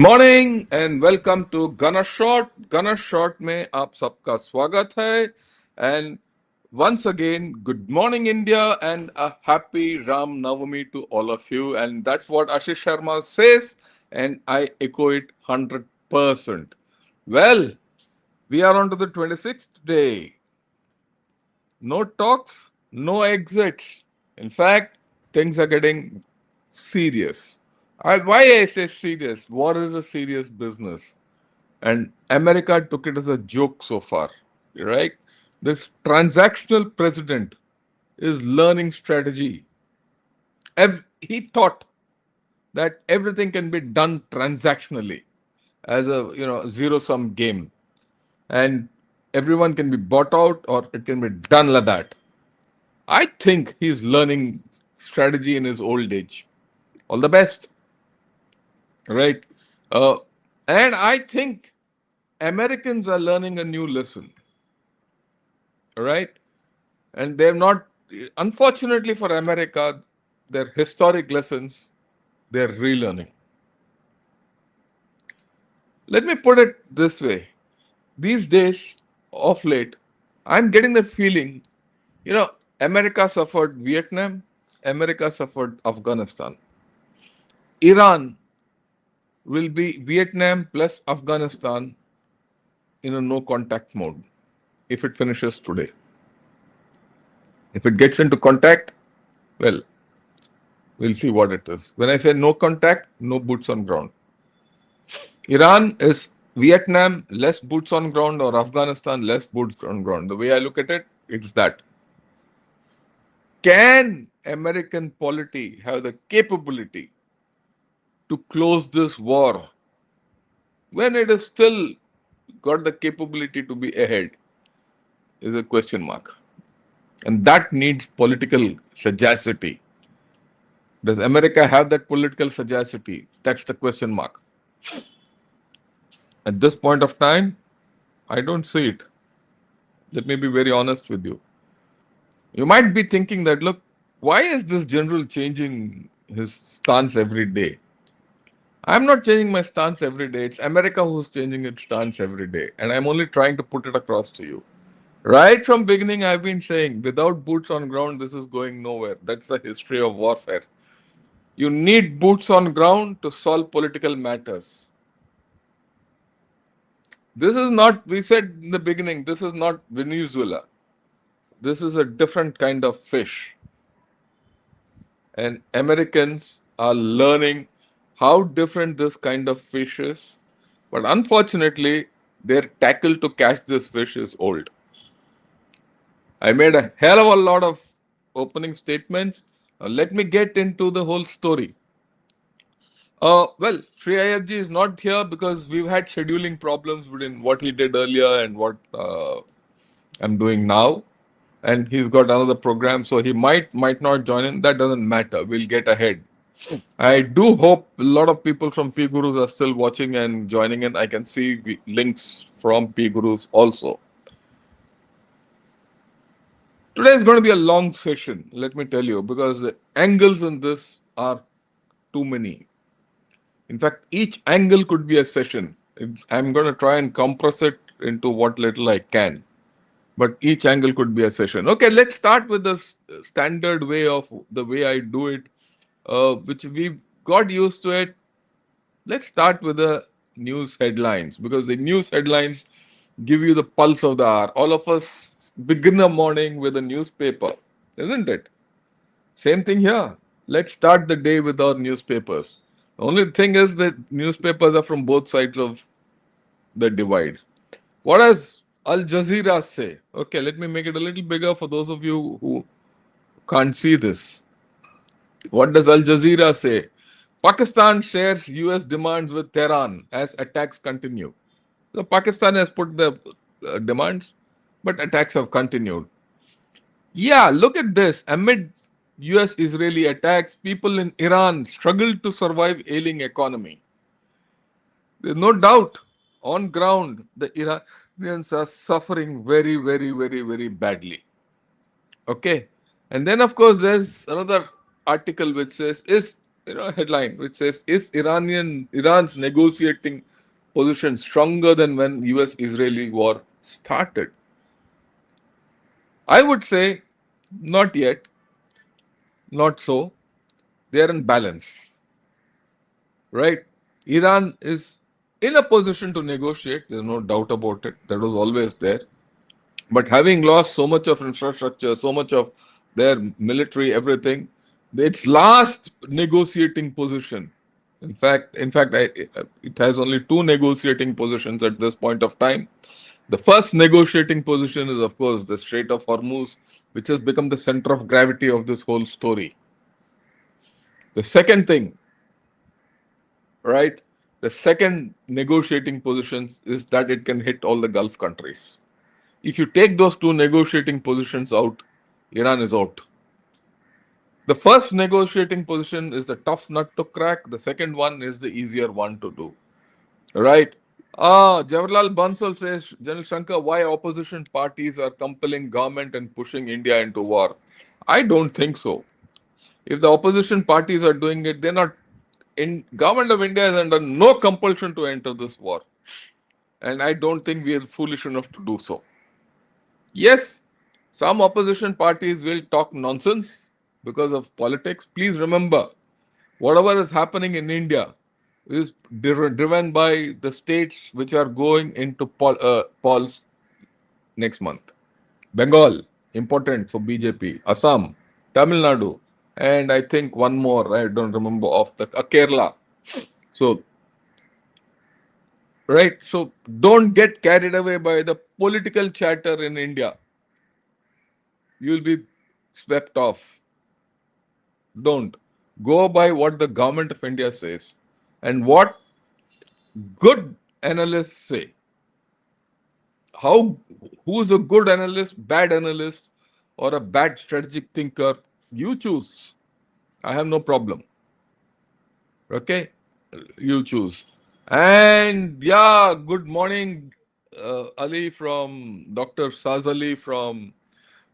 Morning and welcome to gunner shot. Gunner shot में आप सबका स्वागत है and once again good morning India and a happy Ram Navami to all of you, and that's what Ashish Sharma says and I echo it 100%. Well, we are on to the 26th day. No talks, no exits. In fact, things are getting serious. Why I say serious? War is a serious business. And America took it as a joke so far, right? This transactional president is learning strategy. He thought that everything can be done transactionally as a zero sum game, and everyone can be bought out or it can be done like that. I think he's learning strategy in his old age. All the best, right? Uh, and I think Americans are learning a new lesson, right? And they're not, unfortunately for America, their historic lessons, they're relearning. Let me put it this way. These days, of late, I'm getting the feeling, America suffered Vietnam, America suffered Afghanistan. Iran will be Vietnam plus Afghanistan in a no contact mode if it finishes today. If it gets into contact, well, we'll see what it is. When I say no contact, no boots on ground. Iran is Vietnam less boots on ground or Afghanistan less boots on ground. The way I look at it, it's that. Can American polity have the capability to close this war when it is still got the capability to be ahead? Is a question mark. And that needs political sagacity. Does America have that political sagacity? That's the question mark. At this point of time, I don't see it. Let me be very honest with you. You might be thinking that, look, why is this general changing his stance every day? I'm not changing my stance every day. It's America who's changing its stance every day. And I'm only trying to put it across to you. Right from beginning, I've been saying, without boots on ground, this is going nowhere. That's the history of warfare. You need boots on ground to solve political matters. This is not, we said in the beginning, this is not Venezuela. This is a different kind of fish. And Americans are learning how different this kind of fish is. But unfortunately, their tackle to catch this fish is old. I made a hell of a lot of opening statements. Now let me get into the whole story. Well, Sri Ayadji is not here because we've had scheduling problems between what he did earlier and what I'm doing now. And he's got another program, so he might not join in. That doesn't matter. We'll get ahead. I do hope a lot of people from P Gurus are still watching and joining in. I can see links from P Gurus also. Today is going to be a long session, let me tell you, because the angles in this are too many. In fact, each angle could be a session. I'm going to try and compress it into what little I can. But each angle could be a session. Okay, let's start with the standard way of the way I do it, which we've got used to it. Let's start with the news headlines because the news headlines give you the pulse of the hour. All of us begin the morning with a newspaper, isn't it? Same thing here. Let's start the day with our newspapers. The only thing is that newspapers are from both sides of the divide. What does Al Jazeera say? Okay, let me make it a little bigger for those of you who can't see this. What does Al Jazeera say? Pakistan shares US demands with Tehran as attacks continue. So Pakistan has put the demands, but attacks have continued. Yeah, look at this. Amid US Israeli attacks, people in Iran struggled to survive ailing economy. There's no doubt on ground the Iranians are suffering very, very, very, very badly. Okay. And then, of course, there's another article which says, is headline which says, "Is Iran's negotiating position stronger than when U.S.-Israeli war started?" I would say, not yet, not so. They are in balance, right? Iran is in a position to negotiate. There's no doubt about it. That was always there. But having lost so much of infrastructure, so much of their military, everything, its last negotiating position. It has only two negotiating positions at this point of time. The first negotiating position is, of course, the Strait of Hormuz, which has become the center of gravity of this whole story. The second thing, right? The second negotiating position is that it can hit all the Gulf countries. If you take those two negotiating positions out, Iran is out. The first negotiating position is the tough nut to crack. The second one is the easier one to do. Right? Jawaharlal Bansal says, General Shankar, why opposition parties are compelling government and pushing India into war? I don't think so. If the opposition parties are doing it, they're not. In government of India is under no compulsion to enter this war, and I don't think we are foolish enough to do so. Yes, some opposition parties will talk nonsense because of politics. Please remember, whatever is happening in India is driven by the states which are going into polls next month. Bengal, important for BJP. Assam, Tamil Nadu, and I think one more. I don't remember off the Kerala. So, right. So don't get carried away by the political chatter in India. You'll be swept off. Don't go by what the government of India says and what good analysts say. How who's a good analyst, bad analyst, or a bad strategic thinker? You choose. I have no problem. Okay, you choose. And yeah, good morning, Ali from Dr. Saz Ali from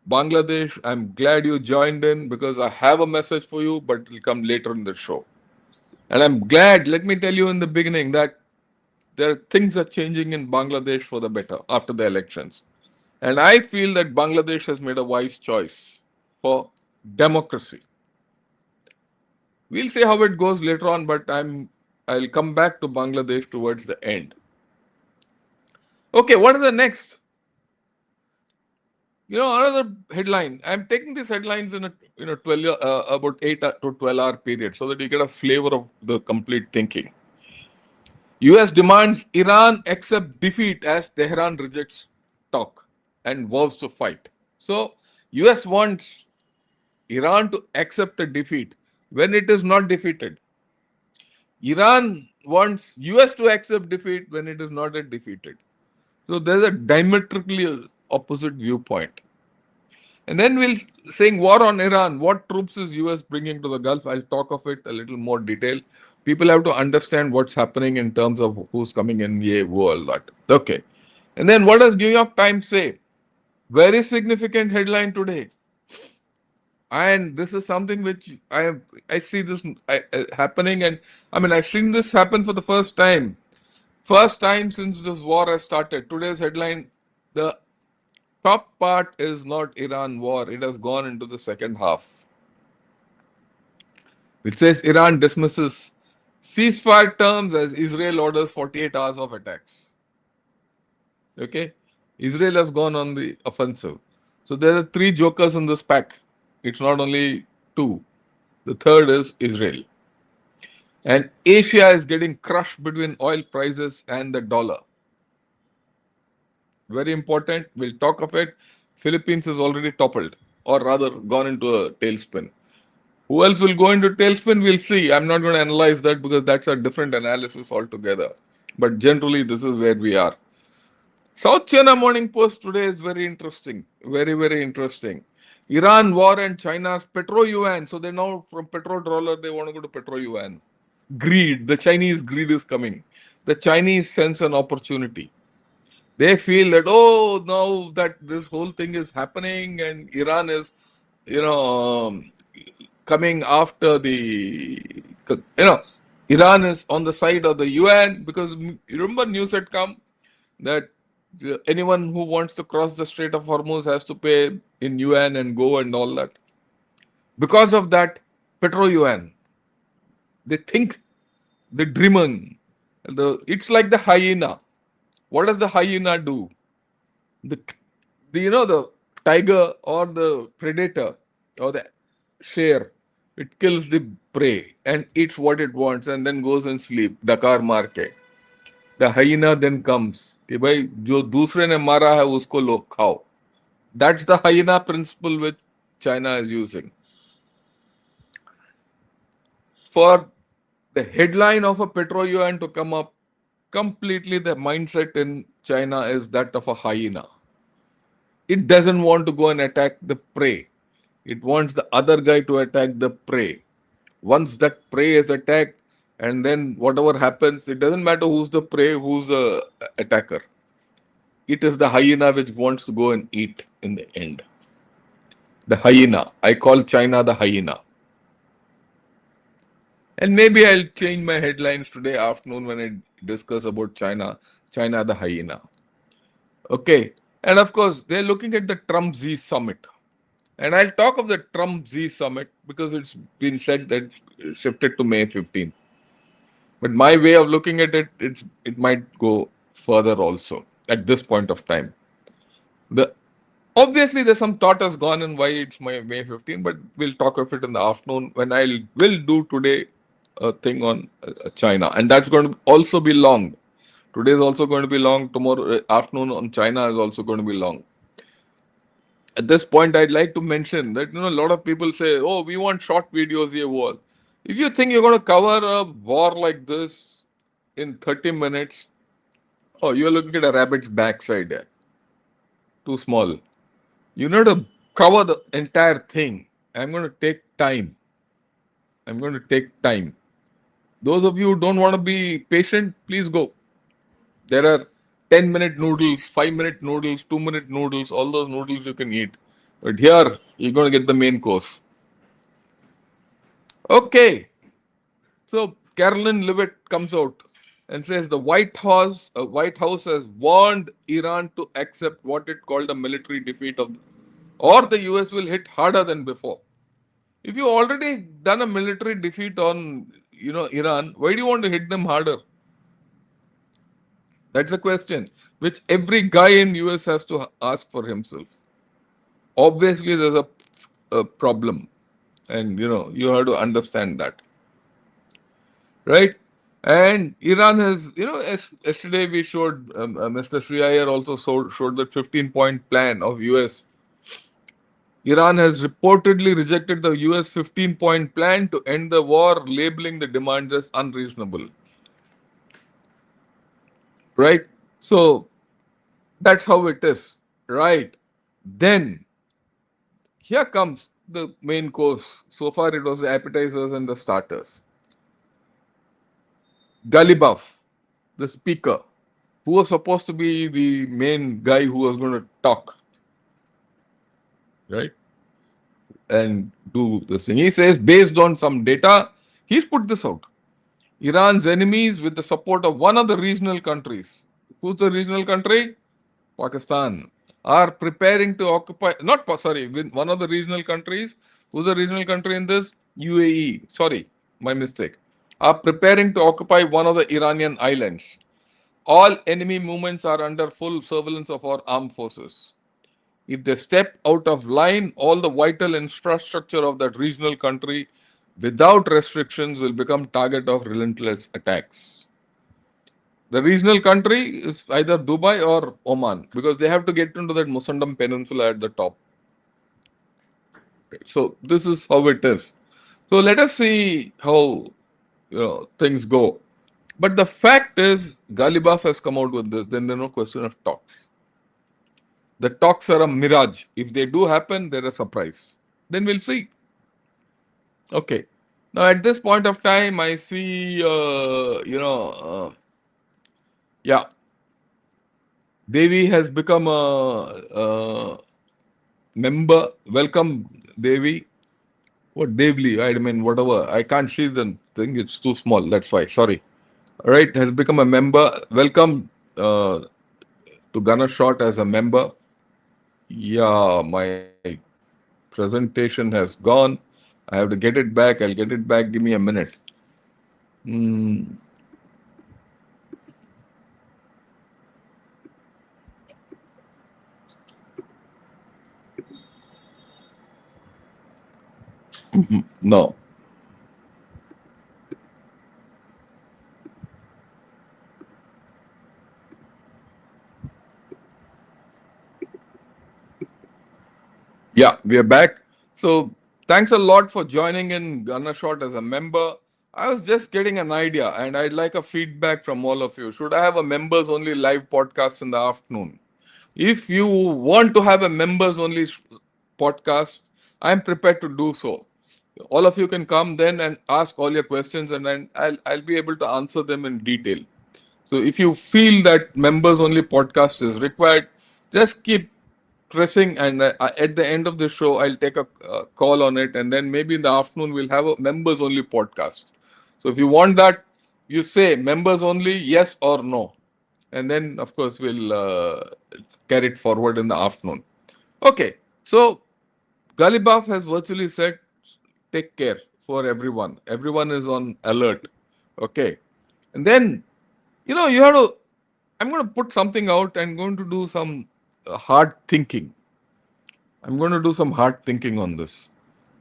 Bangladesh. I'm glad you joined in because I have a message for you, but it'll come later in the show. And I'm glad, let me tell you in the beginning that things are changing in Bangladesh for the better after the elections. And I feel that Bangladesh has made a wise choice for democracy. We'll see how it goes later on, but I'll come back to Bangladesh towards the end. Okay, what is the next? Another headline. I'm taking these headlines in a 12 about 8 to 12 hour period so that you get a flavor of the complete thinking. US demands Iran accept defeat as Tehran rejects talk and vows to fight. So US wants Iran to accept a defeat when it is not defeated. Iran wants US to accept defeat when it is not yet defeated. So there's a diametrically opposite viewpoint. And then we'll saying war on Iran. What troops is US bringing to the Gulf? I'll talk of it a little more detail. People have to understand what's happening in terms of who's coming in, all that. Okay. And then what does New York Times say? Very significant headline today. And this is something which I see this happening, and I've seen this happen for the first time. First time since this war has started. Today's headline, the top part is not Iran war. It has gone into the second half. It says Iran dismisses ceasefire terms as Israel orders 48 hours of attacks. Okay? Israel has gone on the offensive. So there are three jokers in this pack. It's not only two. The third is Israel. And Asia is getting crushed between oil prices and the dollar. Very important. We'll talk of it. Philippines has already toppled, or rather gone into a tailspin. Who else will go into tailspin? We'll see. I'm not going to analyze that because that's a different analysis altogether. But generally, this is where we are. South China Morning Post today is very interesting. Very, very interesting. Iran war and China's petro-yuan. So they now from petrodollar, they want to go to petro-yuan. Greed. The Chinese greed is coming. The Chinese sense an opportunity. They feel that, now that this whole thing is happening and Iran is, coming after the You know, Iran is on the side of the UN because remember news had come that anyone who wants to cross the Strait of Hormuz has to pay in UN and go and all that. Because of that, Petro UN, they think the dreaming. It's like the hyena. What does the hyena do? The, the tiger or the predator or the share, it kills the prey and eats what it wants and then goes and sleep. Dakar market. The hyena then comes कि भाई जो दूसरे ने मारा है उसको लोग खाओ. That's the hyena principle which China is using. For the headline of a petro yuan to come up, completely the mindset in China is that of a hyena. It doesn't want to go and attack the prey. It wants the other guy to attack the prey. Once that prey is attacked, and then whatever happens, it doesn't matter who's the prey, who's the attacker. It is the hyena which wants to go and eat in the end. The hyena. I call China the hyena. And maybe I'll change my headlines today afternoon when I discuss about China. China the hyena. Okay. And of course, they're looking at the Trump Z summit. And I'll talk of the Trump Z summit because it's been said that it's shifted to May 15th. But my way of looking at it, it might go further also at this point of time. The Obviously there's some thought has gone in why it's May 15, but we'll talk of it in the afternoon when I will do today a thing on China, and that's going to also be long. Today is also going to be long. Tomorrow afternoon on China is also going to be long. At this point, I'd like to mention that a lot of people say, "Oh, we want short videos here." War. If you think you're going to cover a war like this in 30 minutes, oh, you're looking at a rabbit's backside there. Too small. You need to cover the entire thing. I'm going to take time. I'm going to take time. Those of you who don't want to be patient, please go. There are 10-minute noodles, 5-minute noodles, 2-minute noodles, all those noodles you can eat. But here, you're going to get the main course. Okay. So Carolyn Levitt comes out and says the White House has warned Iran to accept what it called a military defeat or the US will hit harder than before. If you already done a military defeat on Iran, why do you want to hit them harder? That's a question which every guy in US has to ask for himself. Obviously, there's a problem, and you have to understand that, right? And Iran has, yesterday we showed Mr. Sri Iyer also showed that 15-point plan of US. Iran has reportedly rejected the US 15-point plan to end the war, labeling the demands as unreasonable. Right? So that's how it is. Right? Then here comes the main course. So far it was the appetizers and the starters. Galibaf, the speaker, who was supposed to be the main guy who was going to talk, right? And do this thing. He says, based on some data, he's put this out. Iran's enemies, with the support of one of the regional countries. Who's the regional country? Pakistan. Are preparing to occupy, with one of the regional countries. Who's the regional country in this? UAE. Sorry, my mistake. Are preparing to occupy one of the Iranian islands. All enemy movements are under full surveillance of our armed forces. If they step out of line, all the vital infrastructure of that regional country without restrictions will become target of relentless attacks. The regional country is either Dubai or Oman because they have to get into that Musandam Peninsula at the top. So this is how it is. So let us see how things go. But the fact is, Galibaf has come out with this. Then there's no question of talks. The talks are a mirage. If they do happen, they're a surprise. Then we'll see. Okay. Now at this point of time, I see, yeah, Devi has become a member. Welcome, Devi. What Davely? I mean, whatever. I can't see the thing. It's too small. That's why. Sorry. All right. Has become a member. Welcome to Gunner Shot as a member. Yeah, my presentation has gone. I have to get it back. I'll get it back. Give me a minute. Mm, no. Yeah, we are back. So thanks a lot for joining in Gunner Shot as a member. I was just getting an idea and I'd like a feedback from all of you. Should I have a members only live podcast in the afternoon? If you want to have a members only podcast, I'm prepared to do so. All of you can come then and ask all your questions, and then I'll be able to answer them in detail. So if you feel that members only podcast is required, just keep pressing, and at the end of the show, I'll take a call on it, and then maybe in the afternoon we'll have a members only podcast. So if you want that, you say members only, yes or no, and then of course we'll carry it forward in the afternoon. Okay, so Galibaf has virtually said, take care for everyone. Everyone is on alert. Okay, and then you have to. I'm going to put something out. I'm going to do some hard thinking. I'm going to do some hard thinking on this.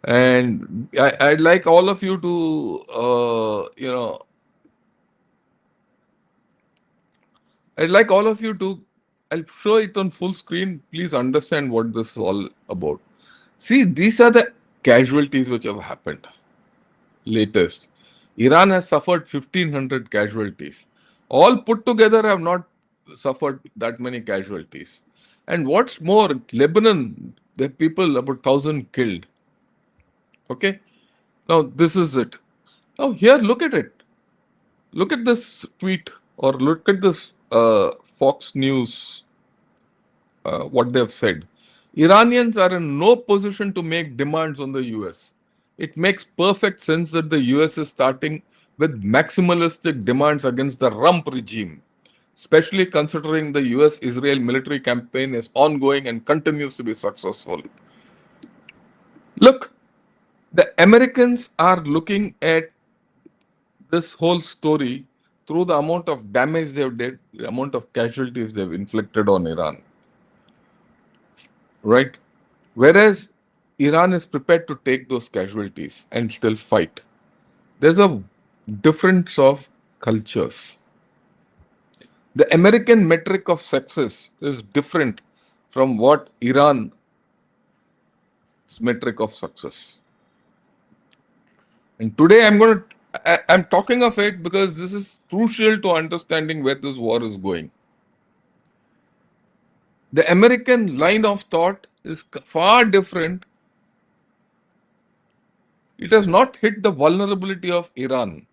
And I'd like all of you to, I'd like all of you to, I'll show it on full screen. Please understand what this is all about. See, these are the casualties which have happened. Latest. Iran has suffered 1,500 casualties. All put together have not suffered that many casualties. And what's more, Lebanon, the people, about 1,000 killed. Okay? Now, this is it. Now, here, look at it. Look at this tweet or look at this Fox News, what they have said. Iranians are in no position to make demands on the US. It makes perfect sense that the US is starting with maximalistic demands against the Rump regime, especially considering the US Israel military campaign is ongoing and continues to be successful. Look, the Americans are looking at this whole story through the amount of damage they've did, the amount of casualties they've inflicted on Iran, right? Whereas Iran is prepared to take those casualties and still fight. There's a difference of cultures. The American metric of success is different from what Iran's metric of success. And today I'm talking of it because this is crucial to understanding where this war is going. The American line of thought is far different. It has not hit the vulnerability of Iran.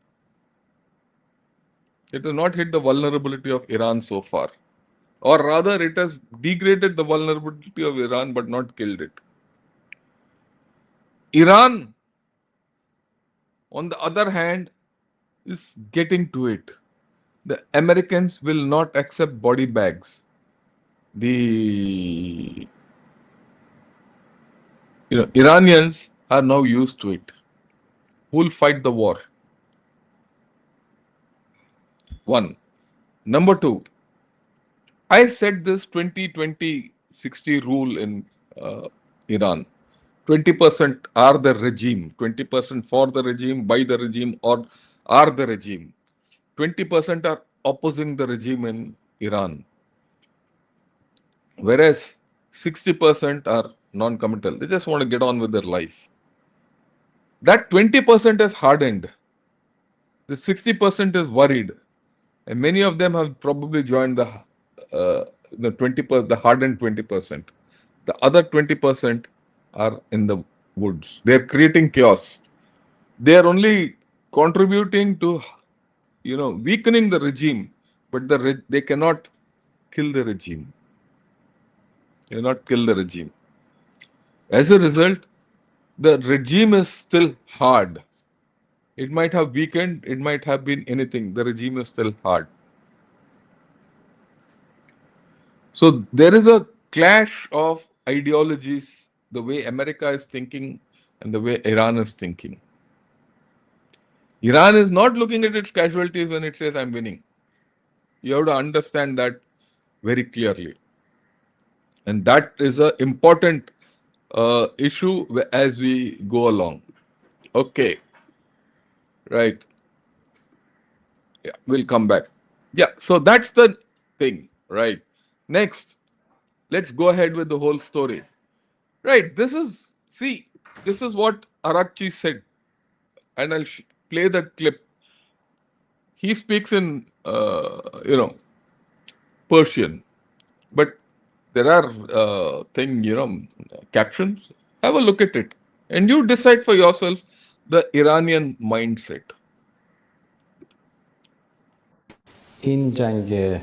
It has not hit the vulnerability of Iran so far. Or rather, it has degraded the vulnerability of Iran but not killed it. Iran, on the other hand, is getting to it. The Americans will not accept body bags. The Iranians are now used to it. Who will fight the war? One. Number two, I said this 20-20-60 rule in Iran. 20% are the regime, 20% for the regime, by the regime, or are the regime. 20% are opposing the regime in Iran. Whereas 60% are non committal. They just want to get on with their life. That 20% is hardened. The 60% is worried. And many of them have probably joined the 20%, the hardened 20%. The other 20% are in the woods. They are creating chaos. They are only contributing to, weakening the regime, but they cannot kill the regime. They cannot kill the regime. As a result, the regime is still hard. It might have weakened, it might have been anything. The regime is still hard. So there is a clash of ideologies, the way America is thinking and the way Iran is thinking. Iran is not looking at its casualties when it says, I'm winning. You have to understand that very clearly. And that is an important issue as we go along. Okay, right. Yeah, we'll come back. Yeah, so that's the thing, right? Next, let's go ahead with the whole story. Right, this is what Arakchi said, and I'll play that clip. He speaks in, Persian, but there are captions. Have a look at it, and you decide for yourself the Iranian mindset. این جنگ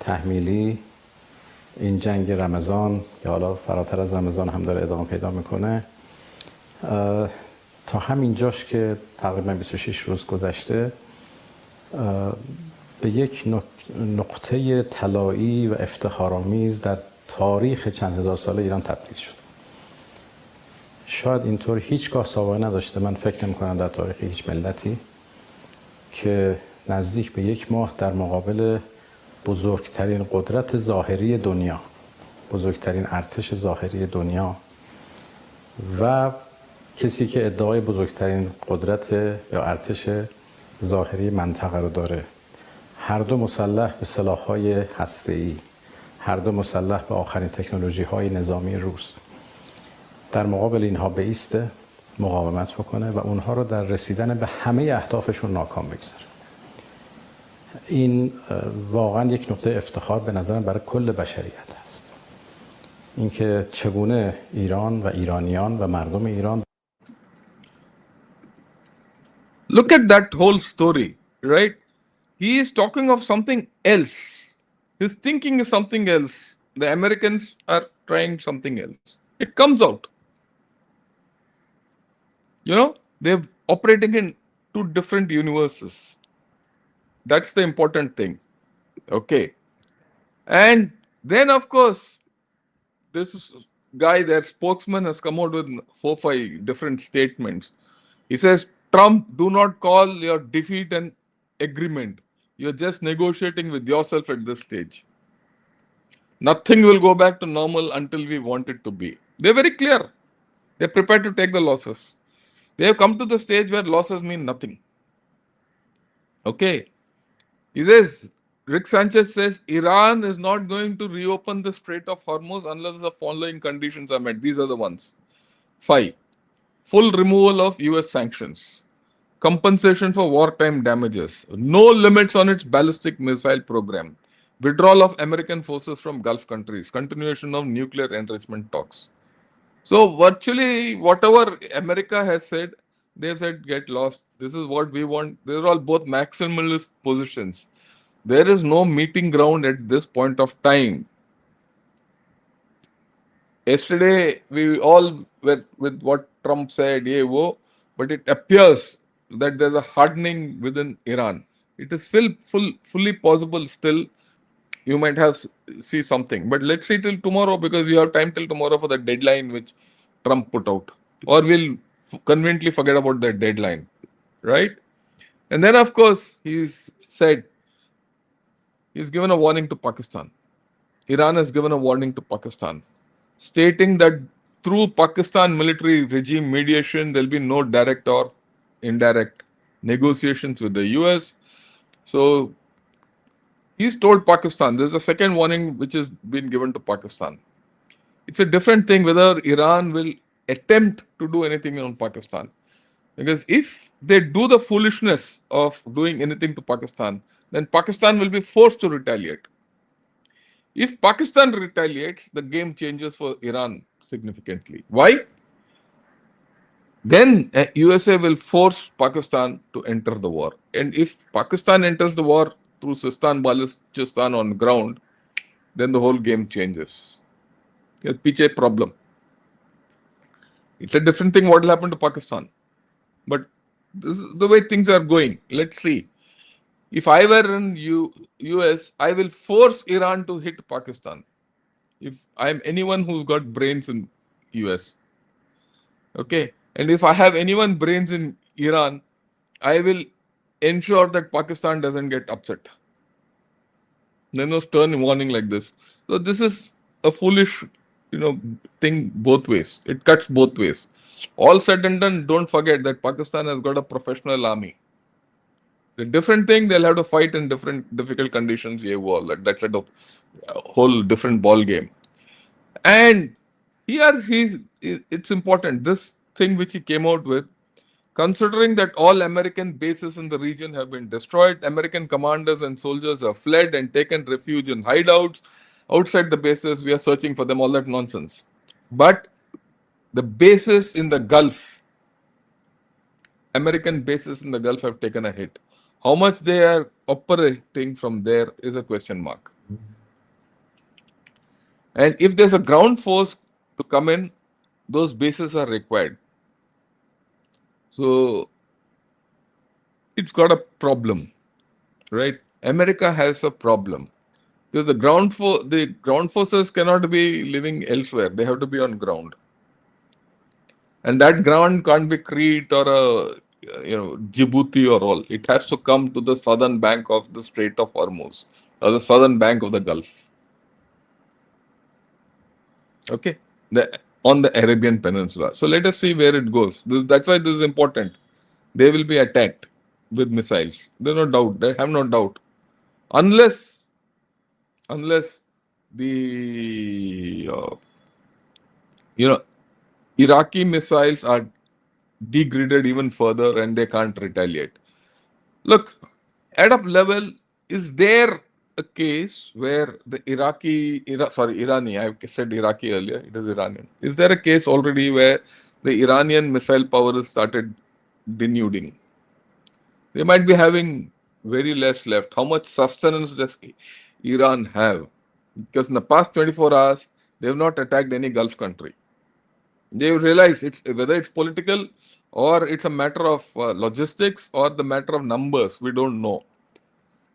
تحمیلی، این جنگ رمضان که حالا فراتر از رمضان هم داره ادامه پیدا میکنه، تا همین جاش که تقریبا 26 روز گذشته به یک نقطه طلایی و افتخارآمیز در تاریخ چند هزار ساله ایران تبدیل شد. شاید اینطور هیچگاه سابقه نداشته، من فکر نمی‌کنم در تاریخ هیچ ملتی، که نزدیک به یک ماه در مقابل بزرگترین قدرت ظاهری دنیا، بزرگترین ارتش ظاهری دنیا و کسی که ادعای بزرگترین قدرت یا ارتش ظاهری منطقه رو داره، هر دو مسلح به سلاح‌های هسته‌ای، هر دو مسلح به آخرین تکنولوژی‌های نظامی روس، در مقابل اینها بایسته، مقاومت بکنه و اونها رو در رسیدن به همه اهدافشون ناکام بگذاره. این واقعا یک نقطه افتخار به نظرم برای کل بشریت است. اینکه چگونه ایران و ایرانیان و مردم ایران Look at that whole story, right? He is talking of something else. His thinking is something else. The Americans are trying something else. It comes out. They're operating in two different universes. That's the important thing. Okay. And then, of course, this guy, their spokesman, has come out with 4-5 different statements. He says, Trump, do not call your defeat an agreement. You're just negotiating with yourself at this stage. Nothing will go back to normal until we want it to be. They're very clear. They're prepared to take the losses. They have come to the stage where losses mean nothing. Okay. He says, Rick Sanchez says, Iran is not going to reopen the Strait of Hormuz unless the following conditions are met. These are the ones. 5. Full removal of US sanctions. Compensation for wartime damages. No limits on its ballistic missile program. Withdrawal of American forces from Gulf countries. Continuation of nuclear enrichment talks. So virtually whatever America has said, they've said get lost. This is what we want. They're all both maximalist positions. There is no meeting ground at this point of time. Yesterday, we all were with what Trump said, but it appears that there's a hardening within Iran. It is fully possible still. You might have see something, but let's see till tomorrow because we have time till tomorrow for the deadline which Trump put out, or we'll conveniently forget about that deadline, right? And then, of course, he's given a warning to Pakistan. Iran has given a warning to Pakistan, stating that through Pakistan military regime mediation, there'll be no direct or indirect negotiations with the US. So he's told Pakistan, there's a second warning which has been given to Pakistan. It's a different thing whether Iran will attempt to do anything on Pakistan. Because if they do the foolishness of doing anything to Pakistan, then Pakistan will be forced to retaliate. If Pakistan retaliates, the game changes for Iran significantly. Why? Then USA will force Pakistan to enter the war. And if Pakistan enters the war through Sistan, Balochistan on ground, then the whole game changes. It's a problem. It's a different thing what will happen to Pakistan. But this is the way things are going. Let's see. If I were in US, I will force Iran to hit Pakistan. If I'm anyone who's got brains in US. Okay. And if I have anyone brains in Iran, I will ensure that Pakistan doesn't get upset. There's no stern warning like this. So this is a foolish, thing both ways. It cuts both ways. All said and done, don't forget that Pakistan has got a professional army. The different thing, they'll have to fight in different difficult conditions. Yeah, all that. That's a whole different ball game. And here it's important. This thing which he came out with, considering that all American bases in the region have been destroyed, American commanders and soldiers have fled and taken refuge in hideouts outside the bases. We are searching for them. All that nonsense. But the bases in the Gulf, American bases in the Gulf have taken a hit. How much they are operating from there is a question mark. And if there's a ground force to come in, those bases are required. So it's got a problem, right? America has a problem because the ground forces cannot be living elsewhere. They have to be on ground, and that ground can't be Crete or Djibouti or all. It has to come to the southern bank of the Strait of Hormuz or the southern bank of the Gulf. Okay, on the Arabian Peninsula. So let us see where it goes. That's why this is important. They will be attacked with missiles. There's no doubt. They have no doubt. Unless the Iraqi missiles are degraded even further and they can't retaliate. Look, at up level, is there a case where the Irani, I said Iraqi earlier, it is Iranian. Is there a case already where the Iranian missile power has started denuding? They might be having very less left. How much sustenance does Iran have? Because in the past 24 hours, they have not attacked any Gulf country. They realize whether it's political or it's a matter of logistics or the matter of numbers. We don't know.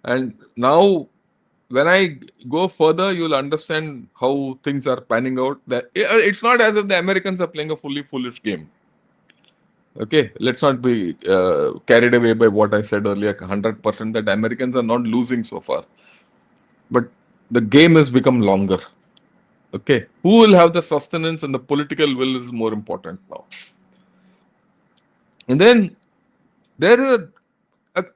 And now, when I go further, you'll understand how things are panning out. It's not as if the Americans are playing a fully foolish game. Okay, let's not be carried away by what I said earlier, 100% that Americans are not losing so far. But the game has become longer. Okay, who will have the sustenance and the political will is more important now. And then there is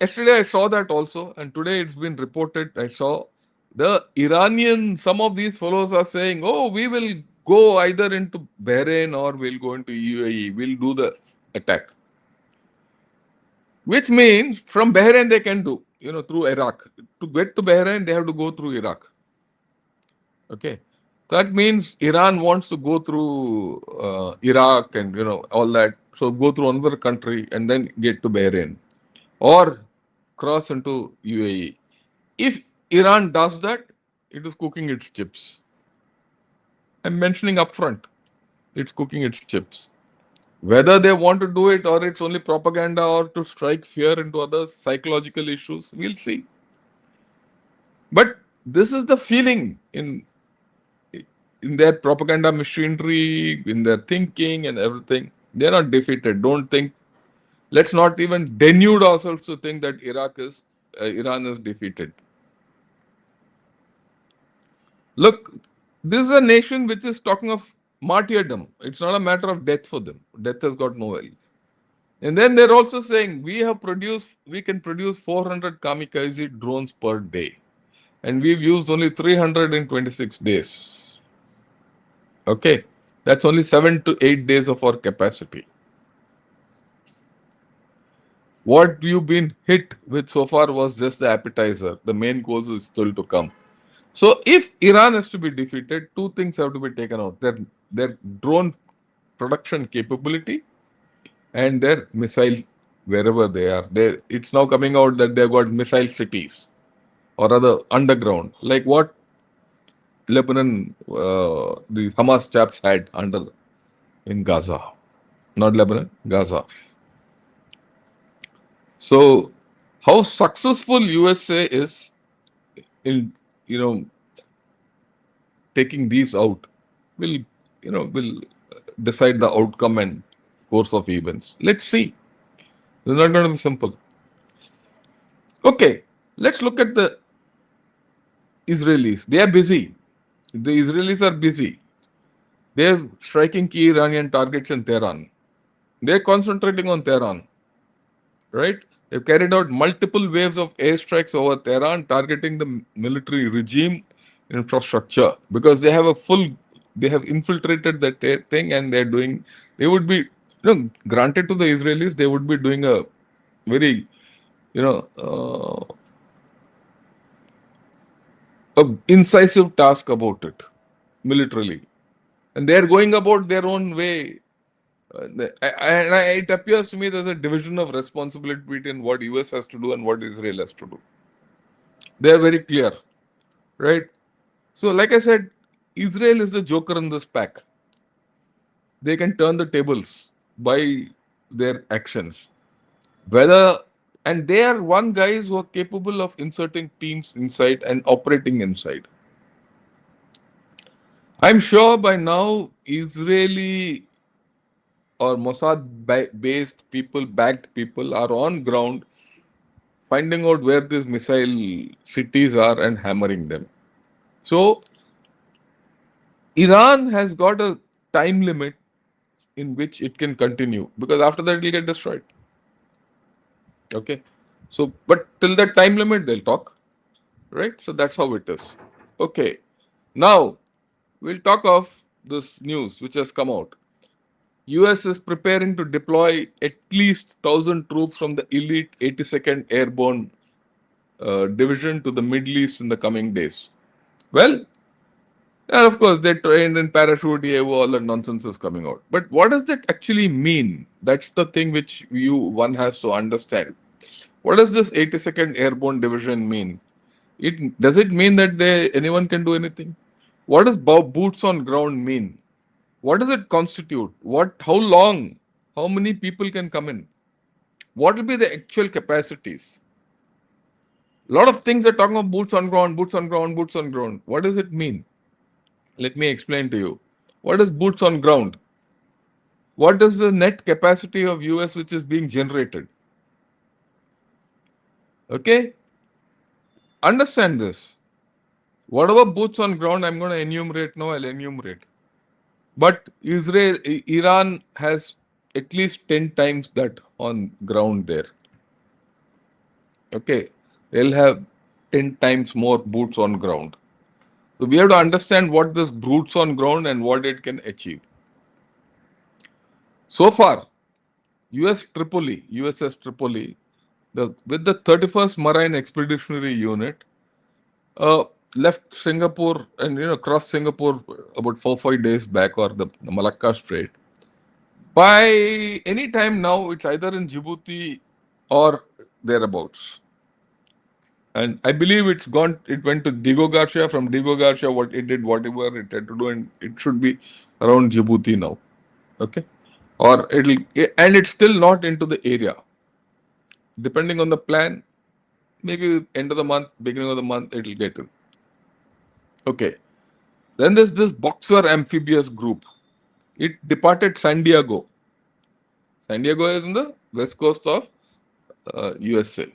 yesterday I saw that also, and today it's been reported. I saw the Iranian, some of these fellows are saying, oh, we will go either into Bahrain or we'll go into UAE. We'll do the attack. Which means from Bahrain they can do, through Iraq. To get to Bahrain, they have to go through Iraq. Okay. That means Iran wants to go through Iraq and, all that. So go through another country and then get to Bahrain. Or cross into UAE. If Iran does that, it is cooking its chips. I'm mentioning upfront, it's cooking its chips. Whether they want to do it or it's only propaganda or to strike fear into others, psychological issues, we'll see. But this is the feeling in their propaganda machinery, in their thinking and everything. They're not defeated. Don't think. Let's not even denude ourselves to think that Iran is defeated. Look, this is a nation which is talking of martyrdom. It's not a matter of death for them. Death has got no value. And then they're also saying we can produce 400 kamikaze drones per day. And we've used only 300 in 26 days. Okay. That's only 7 to 8 days of our capacity. What you've been hit with so far was just the appetizer. The main course is still to come. So if Iran is to be defeated, two things have to be taken out. Their drone production capability and their missile, wherever they are. It's now coming out that they've got missile cities or other underground, like what Lebanon, the Hamas chaps had in Gaza. not Lebanon, Gaza. So, how successful USA is in, you know, taking these out will, will decide the outcome and course of events. Let's see. It's not going to be simple. Okay, let's look at the Israelis. They are busy. The Israelis are busy. They are striking key Iranian targets in Tehran. They are concentrating on Tehran, right? They've carried out multiple waves of airstrikes over Tehran, targeting the military regime infrastructure because they have infiltrated that thing and they're doing, they would be, granted to the Israelis, they would be doing a very, you know, a incisive task about it militarily. And they're going about their own way. It appears to me there's a division of responsibility between what US has to do and what Israel has to do. They are very clear, right? So, like I said, Israel is the joker in this pack. They can turn the tables by their actions. Whether and they are one guys who are capable of inserting teams inside and operating inside. I'm sure by now Israeli or Mossad-based people, backed people, are on ground finding out where these missile cities are and hammering them. So, Iran has got a time limit in which it can continue because after that it will get destroyed. Okay. So, but till that time limit, they'll talk, right? So that's how it is. Okay. Now, we'll talk of this news which has come out. US is preparing to deploy at least 1,000 troops from the elite 82nd Airborne Division to the Middle East in the coming days. Well, and of course, they trained in parachute, all that nonsense is coming out. But what does that actually mean? That's the thing which one has to understand. What does this 82nd Airborne Division mean? Does it mean that anyone can do anything? What does boots on ground mean? What does it constitute? How long? How many people can come in? What will be the actual capacities? A lot of things are talking about boots on ground, boots on ground, boots on ground. What does it mean? Let me explain to you. What is boots on ground? What is the net capacity of US which is being generated? Okay? Understand this. Whatever boots on ground I'm going to enumerate now, I'll enumerate. But Iran has at least 10 times that on ground there. Okay? They'll have 10 times more boots on ground. So we have to understand what this boots on ground and what it can achieve. So far, USS Tripoli, with the 31st Marine Expeditionary Unit, left Singapore and crossed Singapore about 4-5 days back, or the Malacca Strait. By any time now, it's either in Djibouti or thereabouts. And I believe it went to Diego Garcia. From Diego Garcia, whatever it had to do, and it should be around Djibouti now. Okay. And it's still not into the area. Depending on the plan, maybe end of the month, beginning of the month, it'll get in. Okay. Then there's this Boxer amphibious group. It departed San Diego. San Diego is in the west coast of USA.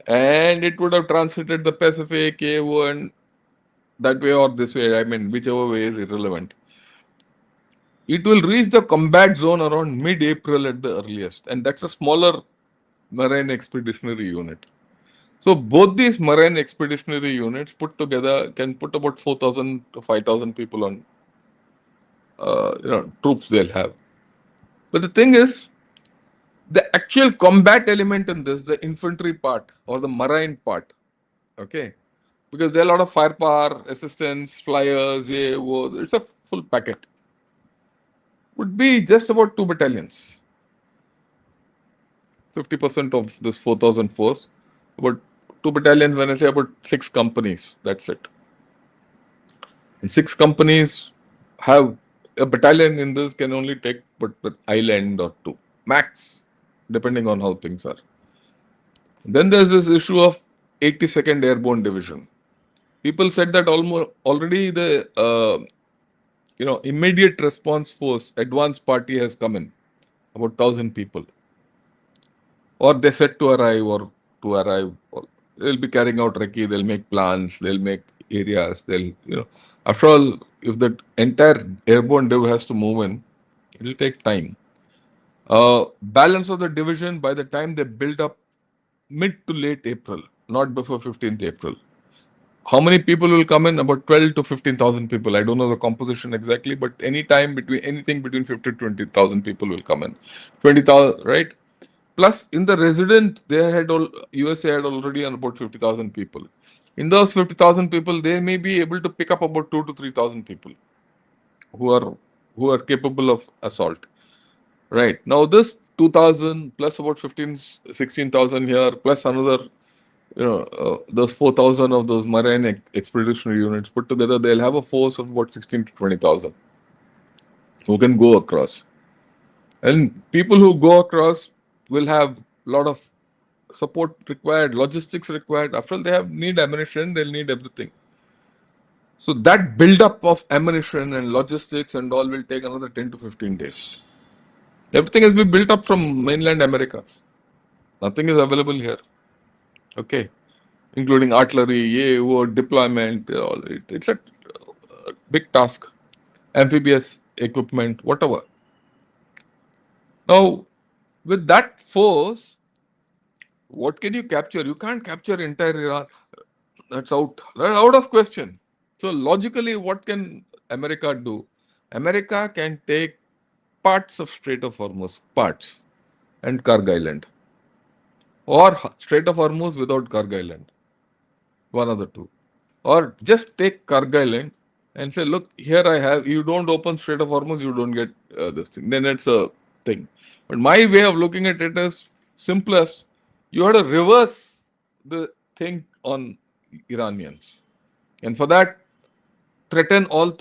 And it would have transited the Pacific, AO, and that way or this way. I mean, whichever way is irrelevant. It will reach the combat zone around mid-April at the earliest. And that's a smaller Marine Expeditionary Unit. So both these Marine Expeditionary Units put together can put about 4,000 to 5,000 people on troops they'll have. But the thing is, the actual combat element in this, the infantry part or the marine part, okay, because there are a lot of firepower, assistance, flyers, it's a full packet, would be just about 2 battalions. 50% of this 4,000 force, about 2 battalions, when I say about 6 companies, that's it. And 6 companies have a battalion in this can only take but island or two max, depending on how things are. Then there's this issue of 82nd Airborne Division. People said that almost already the immediate response force advance party has come in, about 1,000 people, or they said to arrive or to arrive. They'll be carrying out recce. They'll make plans. They'll make areas. After all, if the entire airborne div has to move in, it'll take time. Balance of the division by the time they build up mid to late April, not before 15th April. How many people will come in? About 12 to 15,000 people. I don't know the composition exactly, but anything between 50 to 20,000 people will come in. 20,000, right? Plus, in the resident, USA had already about 50,000 people. In those 50,000 people, they may be able to pick up about 2 to 3,000 people who are capable of assault. Right. Now, this 2,000 plus about 16,000 here, plus another, those 4,000 of those marine expeditionary units put together, they'll have a force of about 16 to 20,000 who can go across. And people who go across will have a lot of support required, logistics required. After all, need ammunition, they'll need everything. So that build-up of ammunition and logistics and all will take another 10 to 15 days. Everything has been built up from mainland America. Nothing is available here. Okay. Including artillery, deployment, all. It's a big task. Amphibious equipment, whatever. Now, with that force, what can you capture? You can't capture entire Iran. That's out of question. So logically, what can America do? America can take parts of Strait of Hormuz, and Karg Island. Or Strait of Hormuz without Karg Island. One of the two. Or just take Karg Island and say, look, here I have, you don't open Strait of Hormuz, you don't get this thing. Then it's a thing. But my way of looking at it is simplest. You have to reverse the thing on Iranians. And for that, threaten all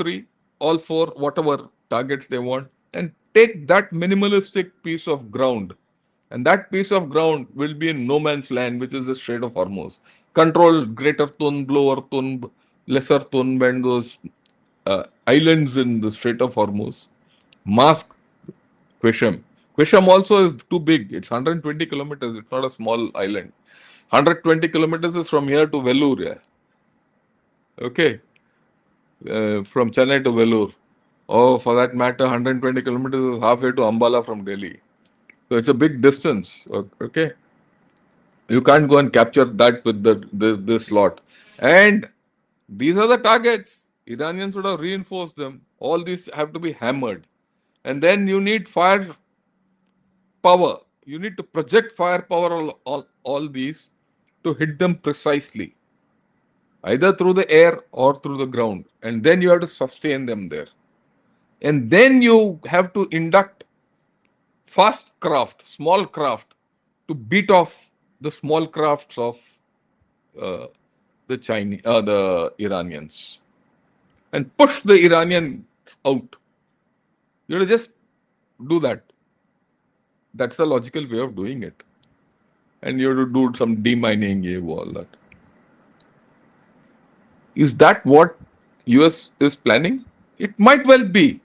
four, whatever targets they want, and take that minimalistic piece of ground. And that piece of ground will be in no man's land, which is the Strait of Hormuz. Control Greater Tunb, Lower Tunb, Lesser Tunb, and those islands in the Strait of Hormuz. Mask Quisham. Quisham also is too big. It's 120 kilometers. It's not a small island. 120 kilometers is from here to Vellore. Yeah. Okay. From Chennai to Vellore. Oh, for that matter, 120 kilometers is halfway to Ambala from Delhi. So it's a big distance. Okay. You can't go and capture that with this lot. And these are the targets. Iranians would have reinforced them. All these have to be hammered. And then you need fire power. You need to project firepower all these to hit them precisely, either through the air or through the ground. And then you have to sustain them there. And then you have to induct fast craft, small craft, to beat off the small crafts of the Iranians, and push the Iranian out. You have to just do that. That's the logical way of doing it. And you have to do some demining, all that. Is that what US is planning? It might well be.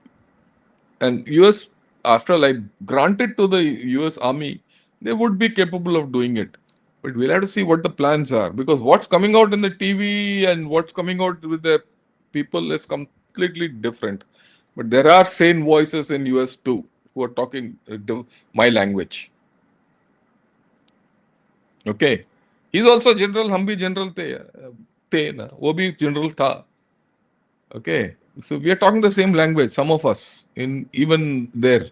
And US, after all, I granted to the US Army, they would be capable of doing it. But we'll have to see what the plans are. Because what's coming out in the TV and what's coming out with the people is completely different. But there are sane voices in US too who are talking my language. Okay. He's also general, हम भी general थे ना, वो भी general था. Okay. So we are talking the same language, some of us, even there.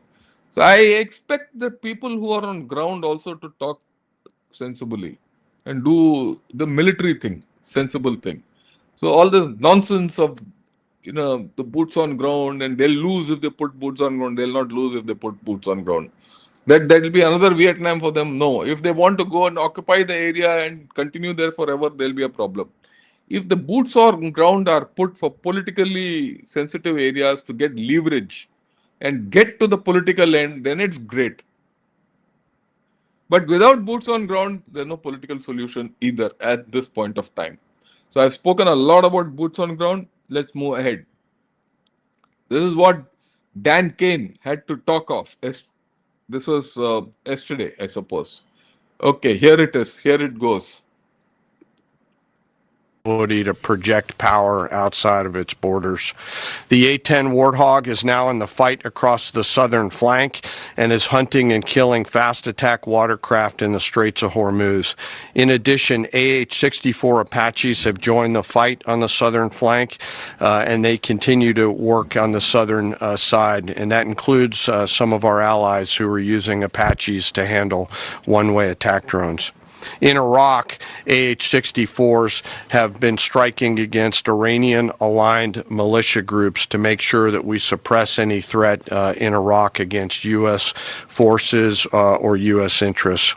So I expect the people who are on ground also to talk sensibly and do the military thing, sensible thing. So all this nonsense of the boots on ground, and they'll lose if they put boots on ground, they'll not lose if they put boots on ground. That will be another Vietnam for them. No, if they want to go and occupy the area and continue there forever, there'll be a problem. if the boots on ground are put for politically sensitive areas to get leverage and get to the political end, then it's great. But without boots on ground, there's no political solution either at this point of time. So I've spoken a lot about boots on ground. Let's move ahead. This is what Dan Kane had to talk of. This was yesterday, I suppose. Okay, here it is. Here it goes. Ability to project power outside of its borders. The A-10 Warthog is now in the fight across the southern flank and is hunting and killing fast attack watercraft in the Straits of Hormuz. In addition, AH-64 Apaches have joined the fight on the southern flank, and they continue to work on the southern side, and that includes some of our allies who are using Apaches to handle one-way attack drones. In Iraq, AH-64s have been striking against Iranian-aligned militia groups to make sure that we suppress any threat in Iraq against U.S. forces or U.S. interests.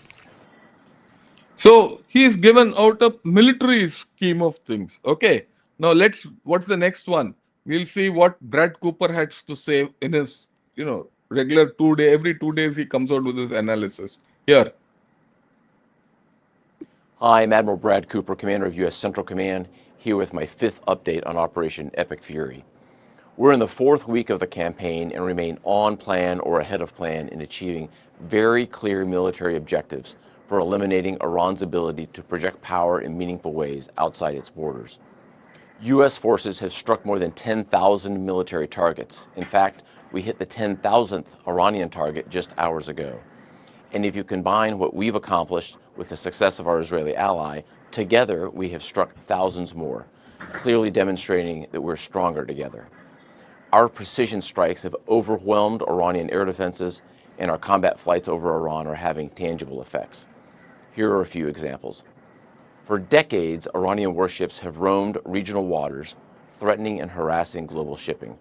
So he is given out a military scheme of things. Okay. Now what's the next one? We'll see what Brad Cooper has to say in his, regular every 2 days he comes out with his analysis. Here. Hi, I'm Admiral Brad Cooper, Commander of U.S. Central Command, here with my 5th update on Operation Epic Fury. We're in the 4th week of the campaign and remain on plan or ahead of plan in achieving very clear military objectives for eliminating Iran's ability to project power in meaningful ways outside its borders. U.S. forces have struck more than 10,000 military targets. In fact, we hit the 10,000th Iranian target just hours ago. And if you combine what we've accomplished with the success of our Israeli ally, together we have struck thousands more, clearly demonstrating that we're stronger together. Our precision strikes have overwhelmed Iranian air defenses, and our combat flights over Iran are having tangible effects. Here are a few examples. For decades, Iranian warships have roamed regional waters, threatening and harassing global shipping.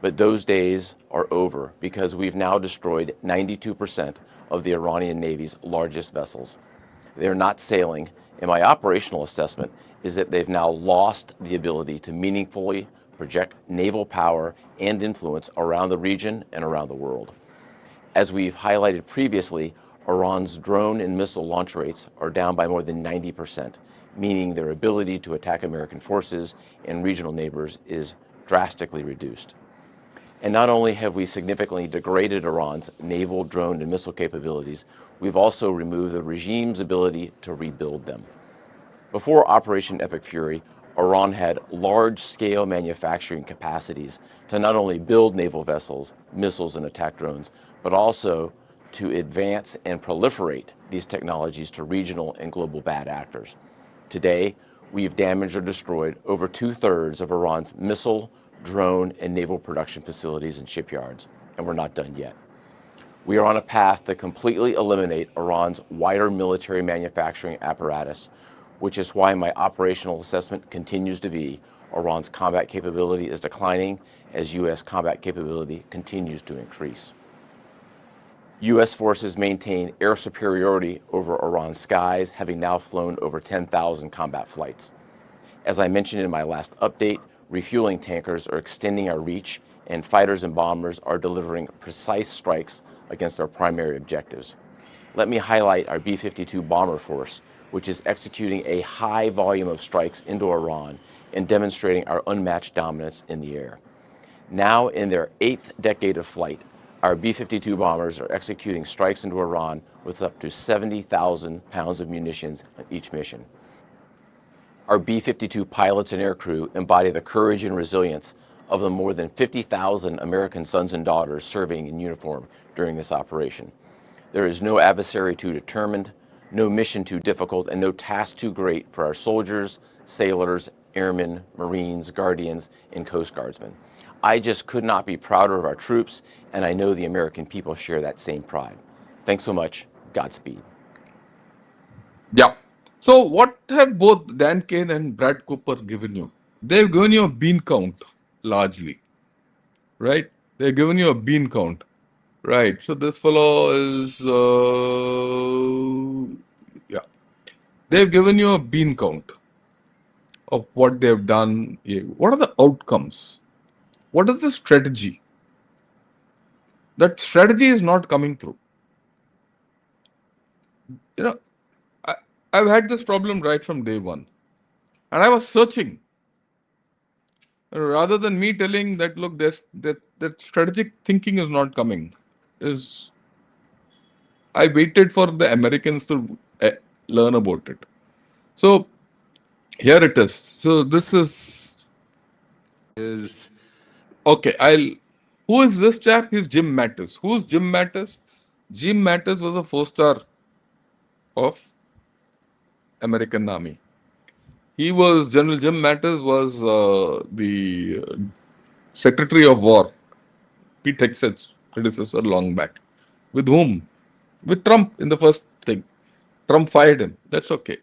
But those days are over because we've now destroyed 92% of the Iranian Navy's largest vessels. They're not sailing, and my operational assessment is that they've now lost the ability to meaningfully project naval power and influence around the region and around the world. As we've highlighted previously, Iran's drone and missile launch rates are down by more than 90%, meaning their ability to attack American forces and regional neighbors is drastically reduced. And not only have we significantly degraded Iran's naval, drone, and missile capabilities, we've also removed the regime's ability to rebuild them. Before Operation Epic Fury, Iran had large-scale manufacturing capacities to not only build naval vessels, missiles, and attack drones, but also to advance and proliferate these technologies to regional and global bad actors. Today, we've damaged or destroyed over 2/3 of Iran's missile, drone, and naval production facilities and shipyards, and we're not done yet. We are on a path to completely eliminate Iran's wider military manufacturing apparatus, which is why my operational assessment continues to be Iran's combat capability is declining as U.S. combat capability continues to increase. U.S. forces maintain air superiority over Iran's skies, having now flown over 10,000 combat flights. As I mentioned in my last update, refueling tankers are extending our reach, and fighters and bombers are delivering precise strikes against our primary objectives. Let me highlight our B-52 bomber force, which is executing a high volume of strikes into Iran and demonstrating our unmatched dominance in the air. Now in their 8th decade of flight, our B-52 bombers are executing strikes into Iran with up to 70,000 pounds of munitions on each mission. Our B-52 pilots and aircrew embody the courage and resilience of the more than 50,000 American sons and daughters serving in uniform during this operation. There is no adversary too determined, no mission too difficult, and no task too great for our soldiers, sailors, airmen, Marines, Guardians, and Coast Guardsmen. I just could not be prouder of our troops, and I know the American people share that same pride. Thanks so much. Godspeed. Yeah. So what have both Dan Kane and Brad Cooper given you? They've given you a bean count, largely. Right? They've given you a bean count. Right. So this fellow is, yeah. They've given you a bean count. of what they have done. What are the outcomes? What is the strategy? That strategy is not coming through. You know, I, I've had this problem right from day one. And I was searching. Rather than me telling that, look, that strategic thinking is not coming, is I waited for the Americans to learn about it. So here it is. So this is okay. Who is this chap? He's Jim Mattis. Who's Jim Mattis? Jim Mattis was a 4-star of American Army. He was General Jim Mattis was the Secretary of War, Pete Hegseth's predecessor long back. With whom? With Trump in the first thing. Trump fired him. That's okay.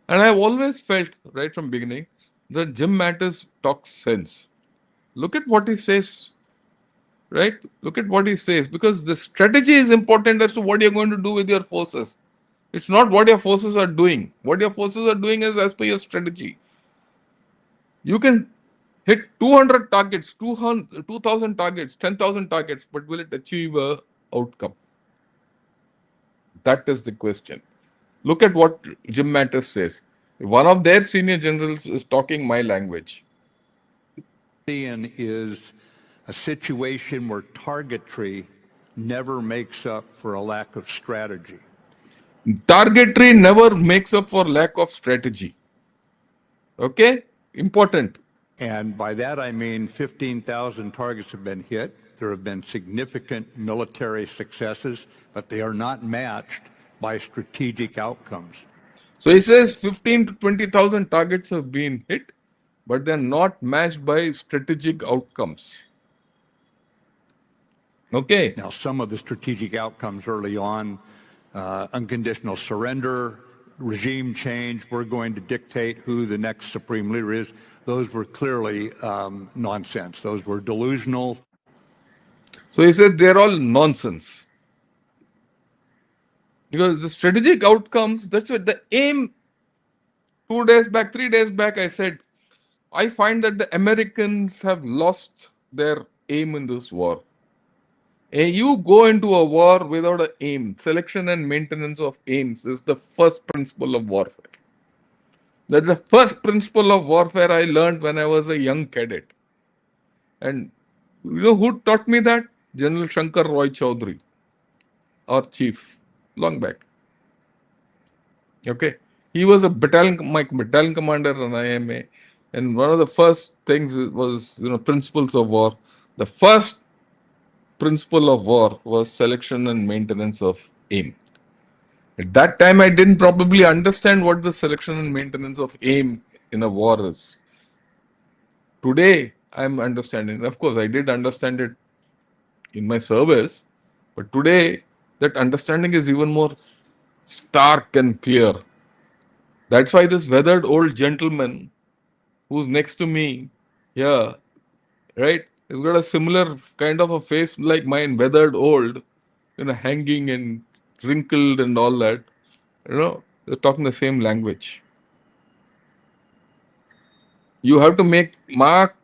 And I've always felt right from beginning that Jim Mattis talks sense. Look at what he says. Right? Look at what he says. Because the strategy is important as to what you're going to do with your forces. It's not what your forces are doing. What your forces are doing is as per your strategy. You can hit 200 targets, 2,000 targets, 10,000 targets, but will it achieve a outcome? That is the question. Look at what Jim Mattis says. One of their senior generals is talking my language. Is a situation where targetry never makes up for a lack of strategy. Targetry never makes up for lack of strategy. Okay? Important. And by that I mean 15,000 targets have been hit. There have been significant military successes, but they are not matched by strategic outcomes. So he says 15 to 20,000 targets have been hit, but they're not matched by strategic outcomes. Okay. Now, some of the strategic outcomes early on, unconditional surrender, regime change, we're going to dictate who the next supreme leader is. Those were clearly nonsense. Those were delusional. So he said they're all nonsense. Because the strategic outcomes, that's what the aim. 2 days back, 3 days back, I said, I find that the Americans have lost their aim in this war. You go into a war without an aim. Selection and maintenance of aims is the first principle of warfare. That's the first principle of warfare I learned when I was a young cadet. And you know who taught me that? General Shankar Roy Chaudhary, our chief, long back. Okay. He was my battalion commander in IMA. And one of the first things was, principles of war. The first principle of war was selection and maintenance of aim. At that time, I didn't probably understand what the selection and maintenance of aim in a war is. Today, I'm understanding. Of course, I did understand it in my service, but today, that understanding is even more stark and clear. That's why this weathered old gentleman who's next to me here, right? He's got a similar kind of a face like mine, weathered old, hanging and wrinkled and all that. They're talking the same language. You have to mark,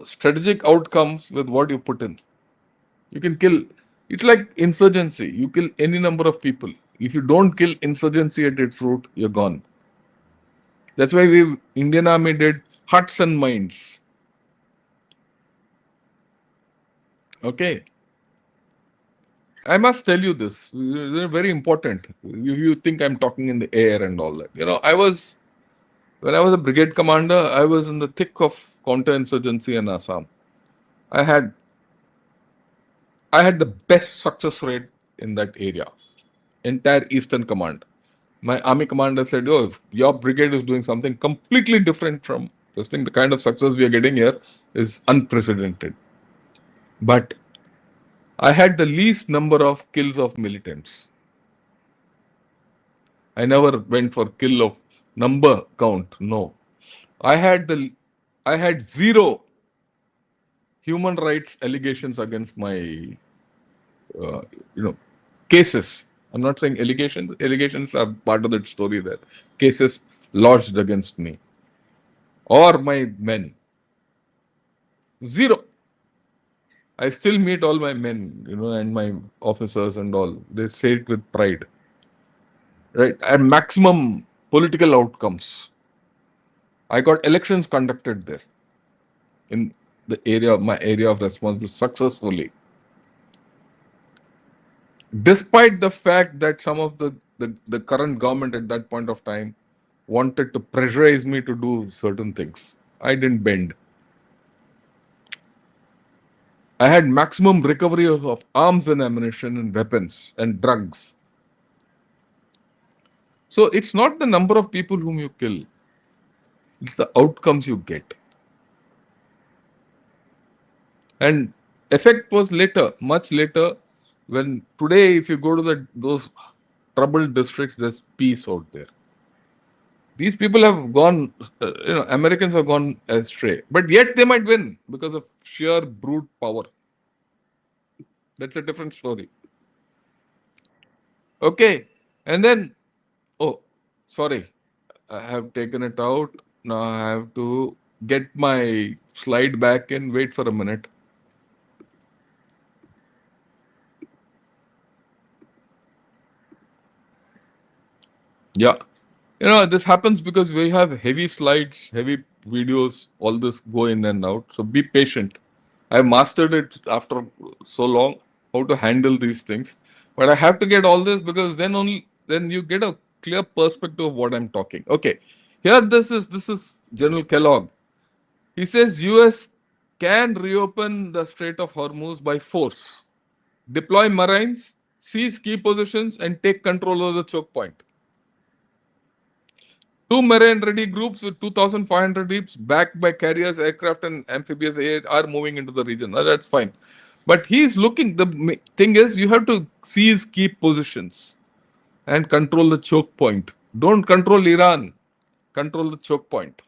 strategic outcomes with what you put in. You can kill. It's like insurgency. You kill any number of people. If you don't kill insurgency at its root, you're gone. That's why Indian Army did huts and mines. Okay. I must tell you this. They're very important. You think I'm talking in the air and all that. When I was a brigade commander, I was in the thick of counterinsurgency in Assam. I had the best success rate in that area, entire Eastern Command. My army commander said, "Oh, your brigade is doing something completely different from this thing. The kind of success we are getting here is unprecedented." But I had the least number of kills of militants. I never went for kill of number count. No, I had 0 human rights allegations against my, cases. I'm not saying allegations. Allegations are part of that story there. Cases, lodged against me or my men. Zero. I still meet all my men, and my officers and all. They say it with pride, right? And maximum political outcomes. I got elections conducted there in my area of responsibility successfully, despite the fact that some of the current government at that point of time wanted to pressurize me to do certain things. I didn't bend. I had maximum recovery of arms and ammunition and weapons and drugs. So it's not the number of people whom you kill, it's the outcomes you get. And effect was later, much later, when today, if you go to those troubled districts, there's peace out there. These people have gone, Americans have gone astray, but yet they might win because of sheer brute power. That's a different story. Okay, and then, oh, sorry, I have taken it out. Now I have to get my slide back in. Wait for a minute. Yeah. This happens because we have heavy slides, heavy videos, all this go in and out. So be patient. I've mastered it after so long, how to handle these things. But I have to get all this because then you get a clear perspective of what I'm talking. Okay. Here this is General Kellogg. He says US can reopen the Strait of Hormuz by force, deploy marines, seize key positions, and take control of the choke point. Two marine-ready groups with 2,500 deeps, backed by carriers, aircraft, and amphibious aid, are moving into the region. That's fine. But he's looking, the thing is, you have to seize key positions and control the choke point. Don't control Iran, control the choke point.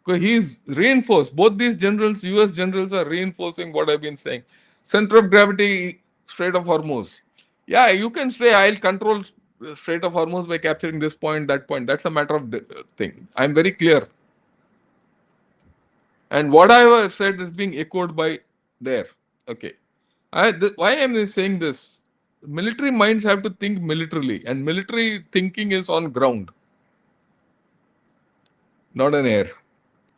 Because he's reinforced, both these generals, US generals, are reinforcing what I've been saying. Center of gravity, Strait of Hormuz. Yeah, you can say I'll control Strait of Hormuz by capturing this point, that point. That's a matter of thing. I'm very clear. And what I have said is being echoed by there. Okay. Why am I saying this? Military minds have to think militarily, and military thinking is on ground, not in air.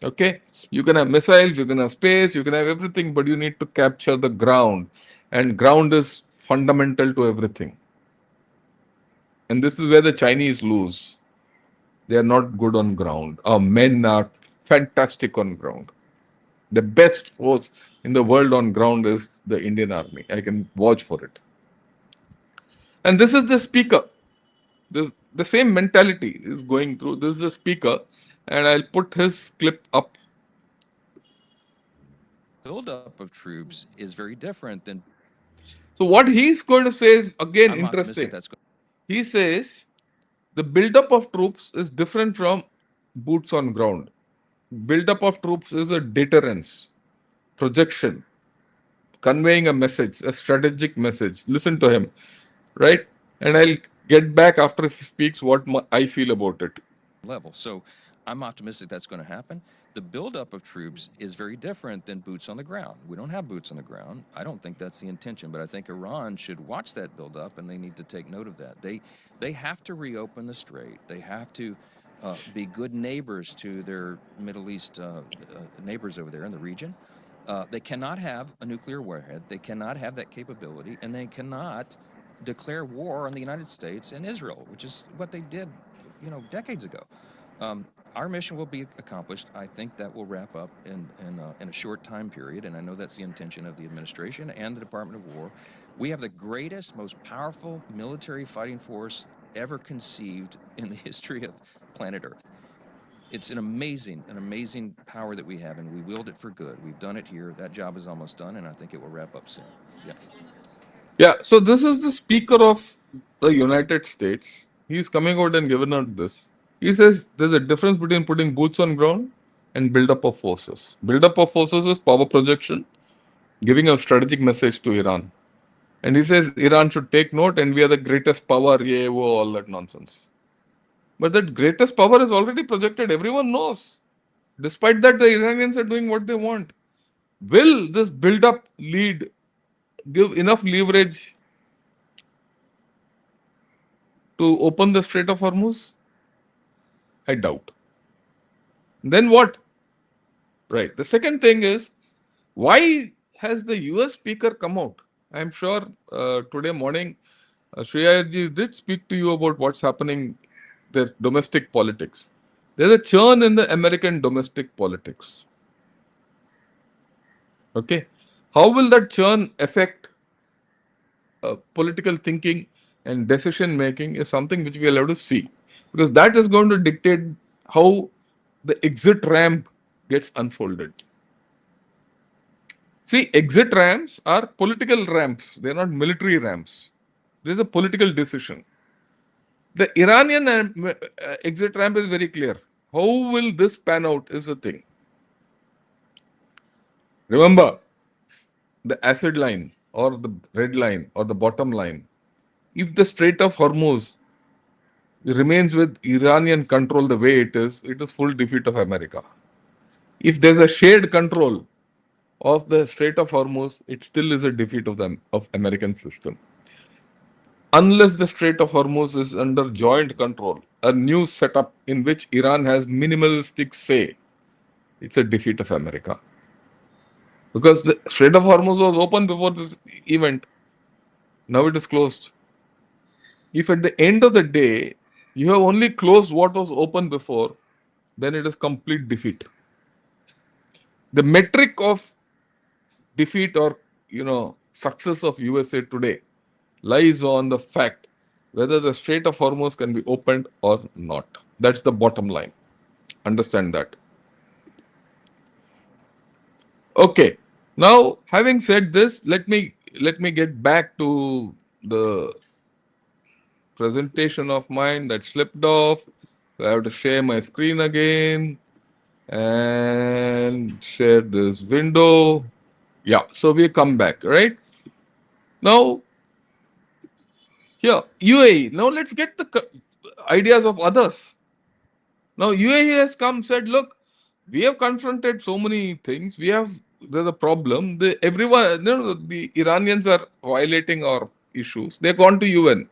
Okay, you can have missiles, you can have space, you can have everything, but you need to capture the ground, and ground is fundamental to everything. And this is where the Chinese lose. They are not good on ground. Our men are fantastic on ground. The best force in the world on ground is the Indian Army. I can vouch for it. And this is the speaker. The same mentality is going through. This is the speaker, and I'll put his clip up. Buildup of troops is very different than. So what he's going to say is again I'm optimistic interesting. He says the buildup of troops is different from boots on ground. Buildup of troops is a deterrence, projection, conveying a message, a strategic message. Listen to him, right? And I'll get back after he speaks what I feel about it. Level. So I'm optimistic that's going to happen. The buildup of troops is very different than boots on the ground. We don't have boots on the ground. I don't think that's the intention, but I think Iran should watch that buildup, and they need to take note of that. They have to reopen the strait. They have to be good neighbors to their Middle East neighbors over there in the region. They cannot have a nuclear warhead. They cannot have that capability, and they cannot declare war on the United States and Israel, which is what they did, decades ago. Our mission will be accomplished. I think that will wrap up in a short time period, and I know that's the intention of the administration and the Department of War. We have the greatest, most powerful military fighting force ever conceived in the history of planet Earth. It's an amazing power that we have, and we wield it for good. We've done it here. That job is almost done, and I think it will wrap up soon. Yeah, so this is the Speaker of the United States. He's coming out and giving out this. He says there's a difference between putting boots on ground and build-up of forces. Build-up of forces is power projection, giving a strategic message to Iran. And he says Iran should take note, and we are the greatest power, all that nonsense. But that greatest power is already projected. Everyone knows. Despite that, the Iranians are doing what they want. Will this build-up give enough leverage to open the Strait of Hormuz? I doubt. Then what? Right. The second thing is, why has the US speaker come out? I'm sure today morning, Shreya did speak to you about what's happening, their domestic politics. There's a churn in the American domestic politics. Okay. How will that churn affect political thinking and decision making is something which we'll have to see. Because that is going to dictate how the exit ramp gets unfolded. See, exit ramps are political ramps, they're not military ramps. There's a political decision. The Iranian exit ramp is very clear. How will this pan out is the thing. Remember, the acid line or the red line or the bottom line, if the Strait of Hormuz remains with Iranian control the way it is full defeat of America. If there's a shared control of the Strait of Hormuz, it still is a defeat of American system. Unless the Strait of Hormuz is under joint control, a new setup in which Iran has minimalistic say, it's a defeat of America. Because the Strait of Hormuz was open before this event. Now it is closed. If at the end of the day, you have only closed what was open before, then it is complete defeat. The metric of defeat or success of USA today lies on the fact whether the Strait of Hormuz can be opened or not. That's the bottom line. Understand that. Okay. Now, having said this, let me get back to the presentation of mine that slipped off. I have to share my screen again and share this window. Yeah, so we come back, right? Now, here, UAE. Now let's get the ideas of others. Now, UAE has come, said, look, we have confronted so many things. There's a problem. The Iranians are violating our issues. They've gone to UN.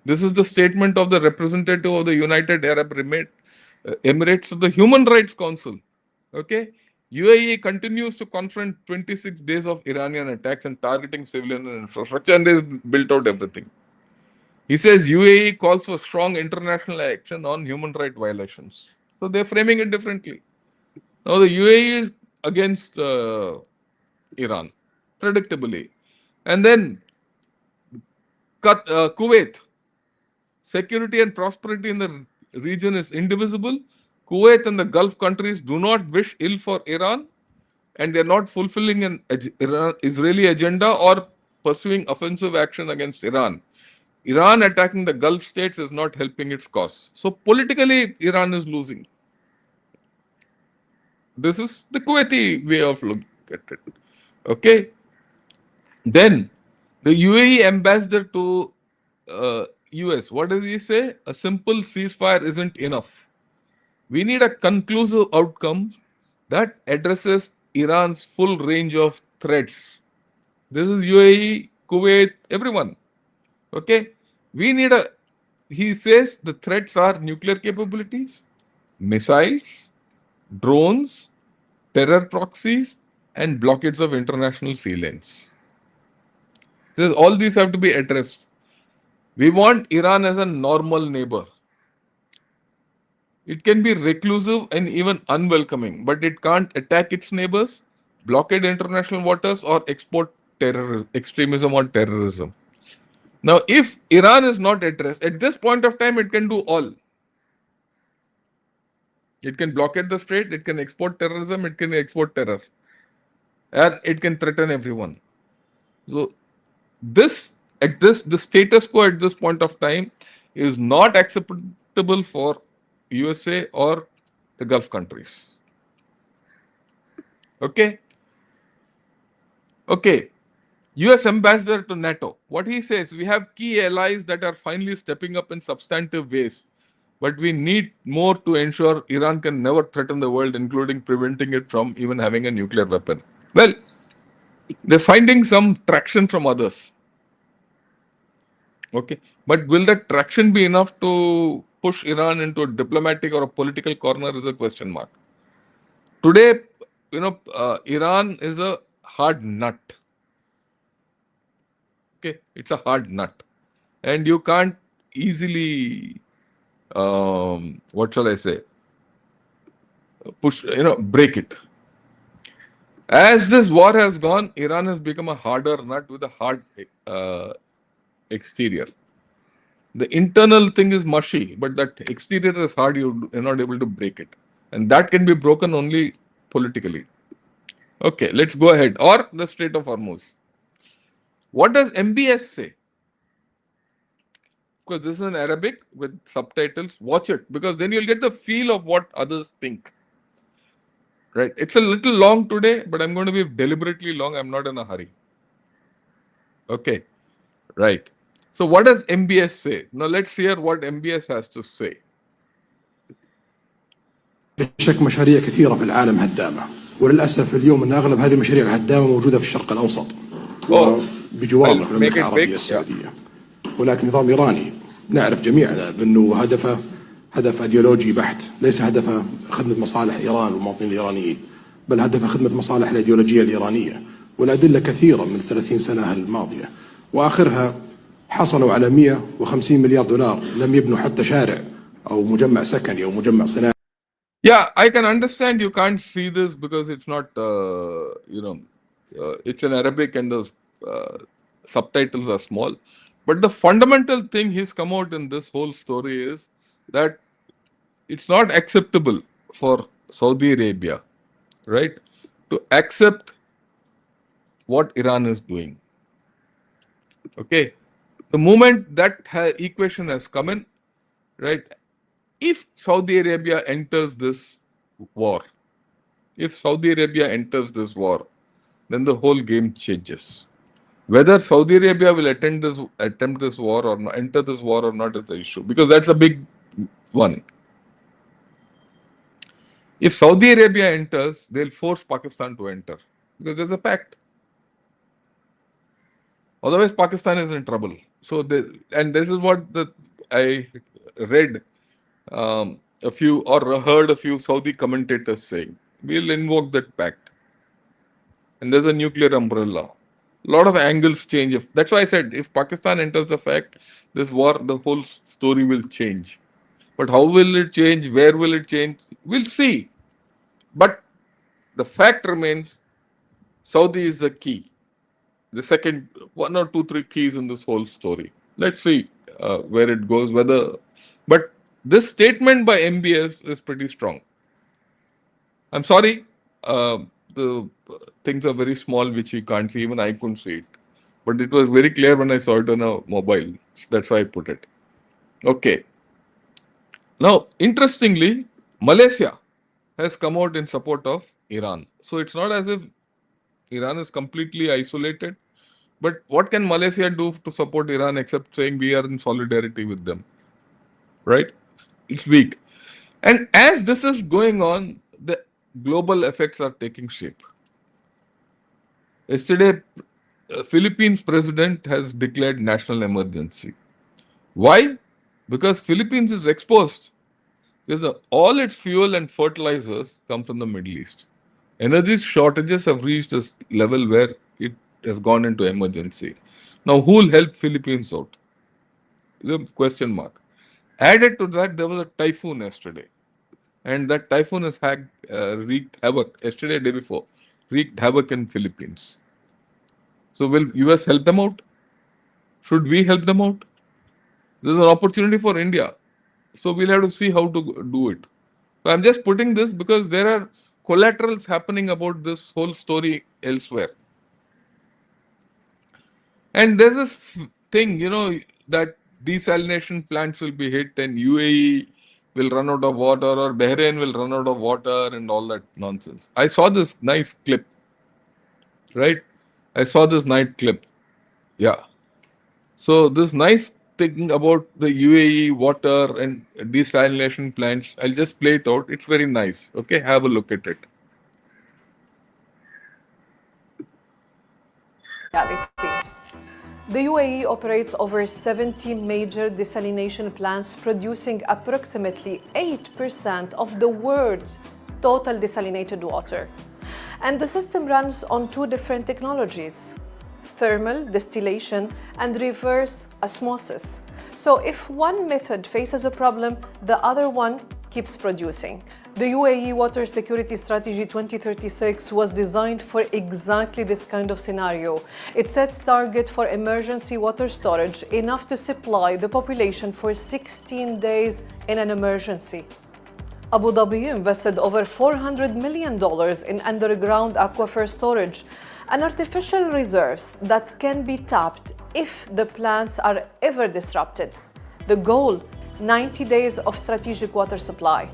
This is the statement of the representative of the United Arab Emirates of the Human Rights Council. Okay. UAE continues to confront 26 days of Iranian attacks and targeting civilian infrastructure, and they built out everything. He says UAE calls for strong international action on human rights violations. So they're framing it differently. Now the UAE is against Iran, predictably. And then Kuwait. Security and prosperity in the region is indivisible. Kuwait and the Gulf countries do not wish ill for Iran, and they're not fulfilling an Israeli agenda or pursuing offensive action against Iran. Iran attacking the Gulf states is not helping its cause. So politically, Iran is losing. This is the Kuwaiti way of looking at it. Okay. Then the UAE ambassador to US, what does he say? A simple ceasefire isn't enough. We need a conclusive outcome that addresses Iran's full range of threats. This is UAE, Kuwait, everyone. Okay. He says the threats are nuclear capabilities, missiles, drones, terror proxies, and blockades of international sea lanes. Says all these have to be addressed. We want Iran as a normal neighbor. It can be reclusive and even unwelcoming, but it can't attack its neighbors, blockade international waters, or export extremism or terrorism. Now, if Iran is not addressed, at this point of time, it can do all. It can blockade the strait, it can export terrorism, it can export terror, and it can threaten everyone. So, the status quo at this point of time is not acceptable for USA or the Gulf countries. Okay. US ambassador to NATO. What he says, we have key allies that are finally stepping up in substantive ways. but we need more to ensure Iran can never threaten the world, including preventing it from even having a nuclear weapon. Well, they're finding some traction from others. Okay. But will that traction be enough to push Iran into a diplomatic or a political corner is a question mark. Today, Iran is a hard nut. Okay. It's a hard nut. And you can't easily, what shall I say, break it. As this war has gone, Iran has become a harder nut with a hard exterior. The internal thing is mushy, but that exterior is hard. You're not able to break it. And that can be broken only politically. Okay, let's go ahead. Or the Strait of Hormuz. What does MBS say? Because this is in Arabic with subtitles. Watch it, because then you'll get the feel of what others think. Right? It's a little long today, but I'm going to be deliberately long. I'm not in a hurry. Okay. Right. So what does MBS say? Now let's hear what MBS has to say. شك مشاريع كثيرة في العالم هدامة، وللأسف اليوم أن أغلب هذه المشاريع الهدامة موجودة في الشرق الأوسط وبجوارنا في المملكة العربية السعودية. هناك نظام إيراني نعرف جميعا بأنه هدفه هدف أيديولوجي بحت، ليس هدفه خدمة مصالح إيران والمواطنين الإيرانيين، بل هدفه خدمة مصالح الأيديولوجية الإيرانية، والأدلة كثيرة من 30 سنة الماضية، وآخرها حصلوا على 150 مليار دولار لم يبنوا حتى شارع أو مجمع سكني أو مجمع صناعي. Yeah, I can understand you can't see this because it's not, it's in Arabic and the subtitles are small. But the fundamental thing he's come out in this whole story is that it's not acceptable for Saudi Arabia, right, to accept what Iran is doing. Okay. The moment that equation has come in, right, if Saudi Arabia enters this war, then the whole game changes. Whether Saudi Arabia will attempt this war or not, enter this war or not is the issue, because that's a big one. If Saudi Arabia enters, they'll force Pakistan to enter because there's a pact. Otherwise, Pakistan is in trouble. So, and this is what I read a few or heard a few Saudi commentators saying. We'll invoke that pact. And there's a nuclear umbrella. A lot of angles change. That's why I said if Pakistan enters the fact, this war, the whole story will change. But how will it change? Where will it change? We'll see. But the fact remains, Saudi is the key. The second, one or two, three keys in this whole story. Let's see where it goes. But this statement by MBS is pretty strong. I'm sorry, the things are very small, which you can't see. Even I couldn't see it. But it was very clear when I saw it on a mobile. That's why I put it. Okay. Now, interestingly, Malaysia has come out in support of Iran. So it's not as if Iran is completely isolated. But what can Malaysia do to support Iran except saying we are in solidarity with them? Right? It's weak. And as this is going on, the global effects are taking shape. Yesterday, Philippines president has declared national emergency. Why? Because Philippines is exposed. Because all its fuel and fertilizers come from the Middle East. Energy shortages have reached a level where it has gone into emergency. Now, who will help Philippines out? The question mark. Added to that, there was a typhoon yesterday. And that typhoon has wreaked havoc, yesterday, day before, wreaked havoc in Philippines. So will US help them out? Should we help them out? There's an opportunity for India. So we'll have to see how to do it. So I'm just putting this because there are collaterals happening about this whole story elsewhere. And there's this thing, that desalination plants will be hit and UAE will run out of water or Bahrain will run out of water and all that nonsense. I saw this nice clip, right? I saw this nice clip. Yeah. So this nice thinking about the UAE water and desalination plants. I'll just play it out. It's very nice. Okay, have a look at it. The UAE operates over 70 major desalination plants, producing approximately 8% of the world's total desalinated water. And the system runs on two different technologies: thermal distillation and reverse osmosis. So if one method faces a problem, the other one keeps producing. The UAE Water Security Strategy 2036 was designed for exactly this kind of scenario. It sets target for emergency water storage, enough to supply the population for 16 days in an emergency. Abu Dhabi invested over $400 million in underground aquifer storage and artificial reserves that can be tapped if the plants are ever disrupted. The goal, 90 days of strategic water supply.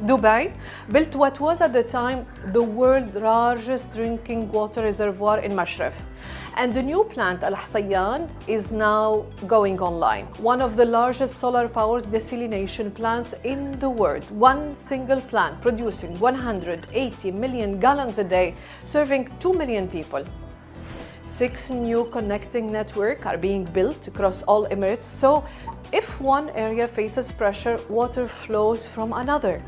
Dubai built what was at the time the world's largest drinking water reservoir in Mashref. And the new plant, Al Husayyan, is now going online. One of the largest solar-powered desalination plants in the world. One single plant producing 180 million gallons a day, serving 2 million people. 6 new connecting networks are being built across all Emirates, so if one area faces pressure, water flows from another.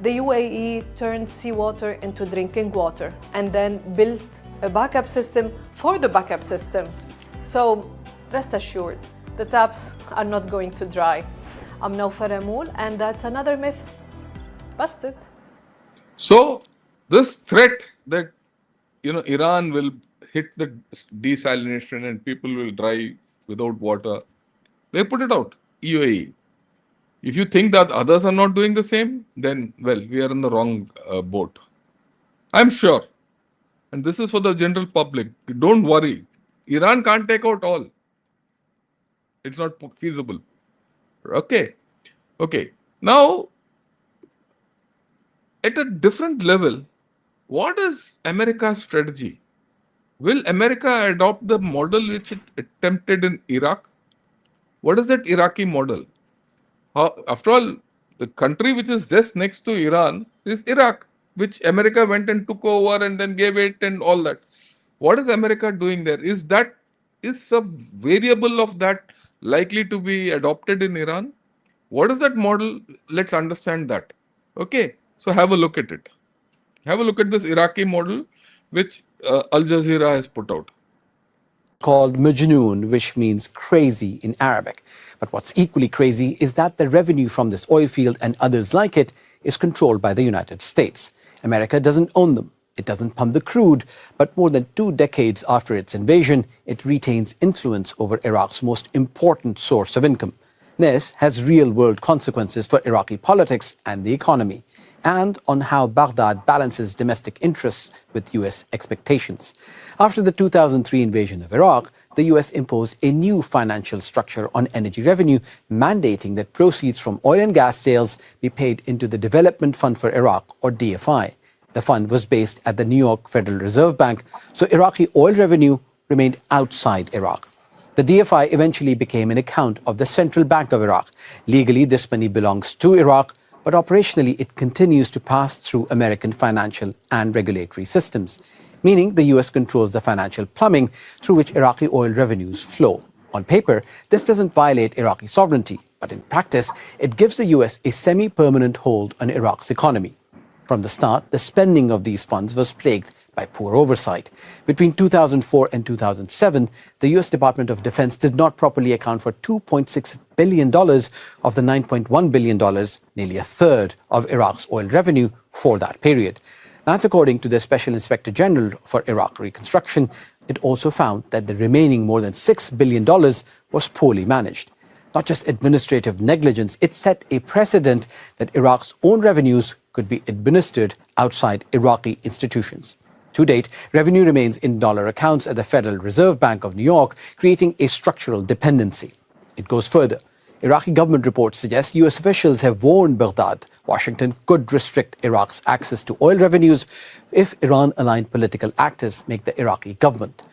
The UAE turned seawater into drinking water and then built a backup system for the backup system. So rest assured, the taps are not going to dry. I'm Nawfar Amoul, and that's another myth busted. So this threat that Iran will hit the desalination and people will die without water, they put it out, UAE. If you think that others are not doing the same, then, well, we are in the wrong boat. I'm sure. And this is for the general public. Don't worry. Iran can't take out all. It's not feasible. Okay. Now, at a different level, what is America's strategy? Will America adopt the model which it attempted in Iraq? What is that Iraqi model? After all, the country which is just next to Iran is Iraq, which America went and took over and then gave it and all that. What is America doing there? Is a variable of that likely to be adopted in Iran? What is that model? Let's understand that. Okay, so have a look at it. Have a look at this Iraqi model, which Al Jazeera has put out. Called Majnoon, which means crazy in Arabic. But what's equally crazy is that the revenue from this oil field and others like it is controlled by the United States. America doesn't own them. It doesn't pump the crude, but more than 2 decades after its invasion, it retains influence over Iraq's most important source of income. This has real-world consequences for Iraqi politics and the economy, and on how Baghdad balances domestic interests with US expectations. After the 2003 invasion of Iraq, the US imposed a new financial structure on energy revenue, mandating that proceeds from oil and gas sales be paid into the Development Fund for Iraq, or DFI. The fund was based at the New York Federal Reserve Bank, so Iraqi oil revenue remained outside Iraq. The DFI eventually became an account of the Central Bank of Iraq. Legally, this money belongs to Iraq, but operationally it continues to pass through American financial and regulatory systems, meaning the US controls the financial plumbing through which Iraqi oil revenues flow. On paper, this doesn't violate Iraqi sovereignty, but in practice, it gives the US a semi-permanent hold on Iraq's economy. From the start, the spending of these funds was plagued by poor oversight. Between 2004 and 2007, the US Department of Defense did not properly account for $2.6 billion of the $9.1 billion, nearly a third of Iraq's oil revenue for that period. That's according to the Special Inspector General for Iraq Reconstruction. It also found that the remaining more than $6 billion was poorly managed. Not just administrative negligence, it set a precedent that Iraq's own revenues could be administered outside Iraqi institutions. To date, revenue remains in dollar accounts at the Federal Reserve Bank of New York, creating a structural dependency. It goes further. Iraqi government reports suggest US officials have warned Baghdad Washington could restrict Iraq's access to oil revenues if Iran-aligned political actors make the Iraqi government.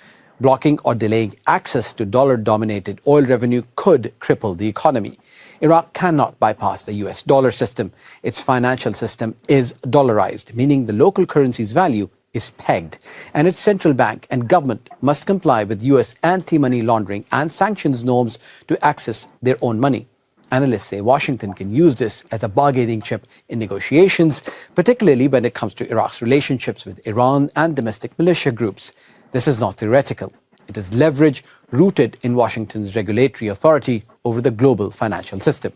Blocking or delaying access to dollar-dominated oil revenue could cripple the economy. Iraq cannot bypass the US dollar system. Its financial system is dollarized, meaning the local currency's value is pegged, and its central bank and government must comply with US anti-money laundering and sanctions norms to access their own money. Analysts say Washington can use this as a bargaining chip in negotiations, particularly when it comes to Iraq's relationships with Iran and domestic militia groups. This is not theoretical. It is leverage rooted in Washington's regulatory authority over the global financial system.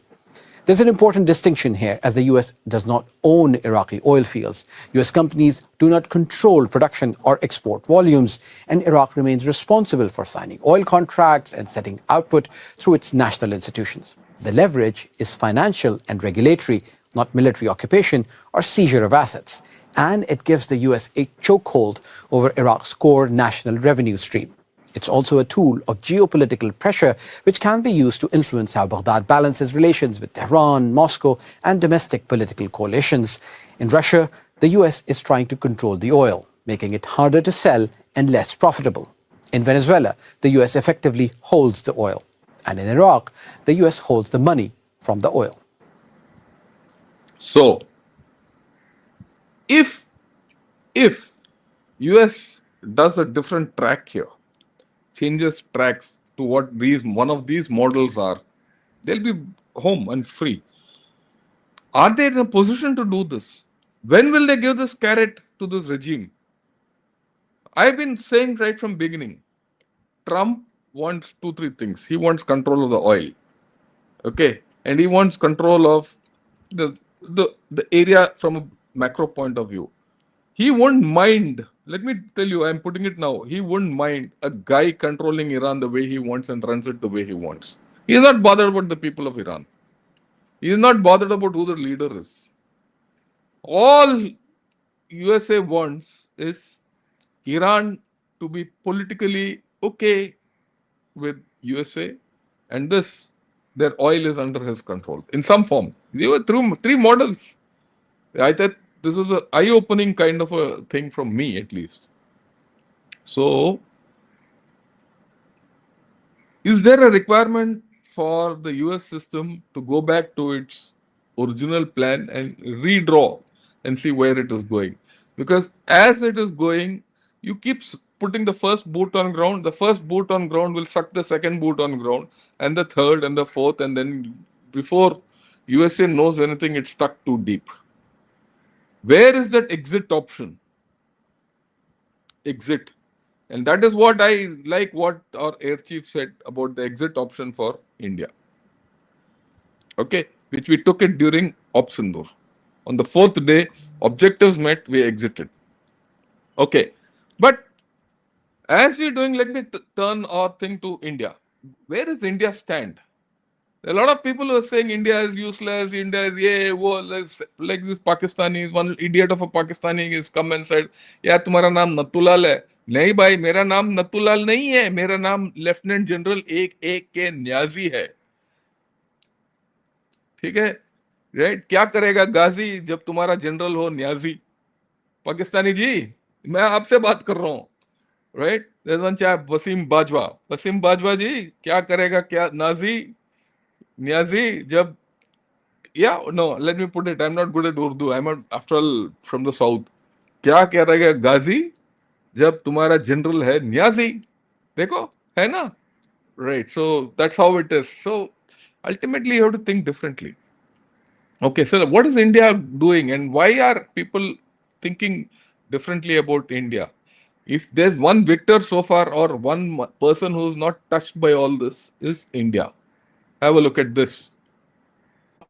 There's an important distinction here, as the US does not own Iraqi oil fields. US companies do not control production or export volumes, and Iraq remains responsible for signing oil contracts and setting output through its national institutions. The leverage is financial and regulatory, not military occupation or seizure of assets. And it gives the US a chokehold over Iraq's core national revenue stream. It's also a tool of geopolitical pressure, which can be used to influence how Baghdad balances relations with Tehran, Moscow, and domestic political coalitions. In Russia, the US is trying to control the oil, making it harder to sell and less profitable. In Venezuela, the US effectively holds the oil. And in Iraq, the US holds the money from the oil. So, if US does a different track here, changes tracks to what one of these models are, they'll be home and free. Are they in a position to do this? When will they give this carrot to this regime? I've been saying right from beginning, Trump wants 2-3 things. He wants control of the oil, okay, and he wants control of the area from a macro point of view. He won't mind, let me tell you, I'm putting it now, he wouldn't mind a guy controlling Iran the way he wants and runs it the way he wants. He is not bothered about the people of Iran. He is not bothered about who the leader is. All USA wants is Iran to be politically okay with USA, and their oil is under his control in some form. There were 3 models. I thought this was an eye-opening kind of a thing from me, at least. So, is there a requirement for the US system to go back to its original plan and redraw and see where it is going? Because as it is going, you keep putting the first boot on ground. The first boot on ground will suck the second boot on ground, and the third and the fourth, and then before USA knows anything, it's stuck too deep. Where is that exit option? Exit. And that is what I like what our air chief said about the exit option for India. Okay, which we took it during Op Sindoor. On the 4th day, objectives met, we exited. Okay, but as we're doing, let me turn our thing to India. Where does India stand? A lot of people are saying India is useless, India is, like this Pakistanis, one idiot of a Pakistani has come and said, yeah, tumhara naam Natulal hai. Nahi bhai, mera naam Natulal nahi hai, mera naam Lieutenant General A.K. Niazi hai. ठीक है, right? क्या करेगा गाजी जब तुम्हारा general हो न्याजी? पाकिस्तानी जी, मैं आपसे बात कर रहा हूँ, right? There's one chap, Waseem Bajwa ji, क्या करेगा क्या Niazi Niazi, jab, yeah, no, let me put it, I'm not good at Urdu, I'm after all from the south. क्या कह रहा है गाजी जब तुम्हारा जनरल है न्याजी? देखो, है ना? Right, so that's how it is. So ultimately you have to think differently. Okay, so what is India doing and why are people thinking differently about India? If there's one victor so far or one person who's not touched by all this is India. Have a look at this.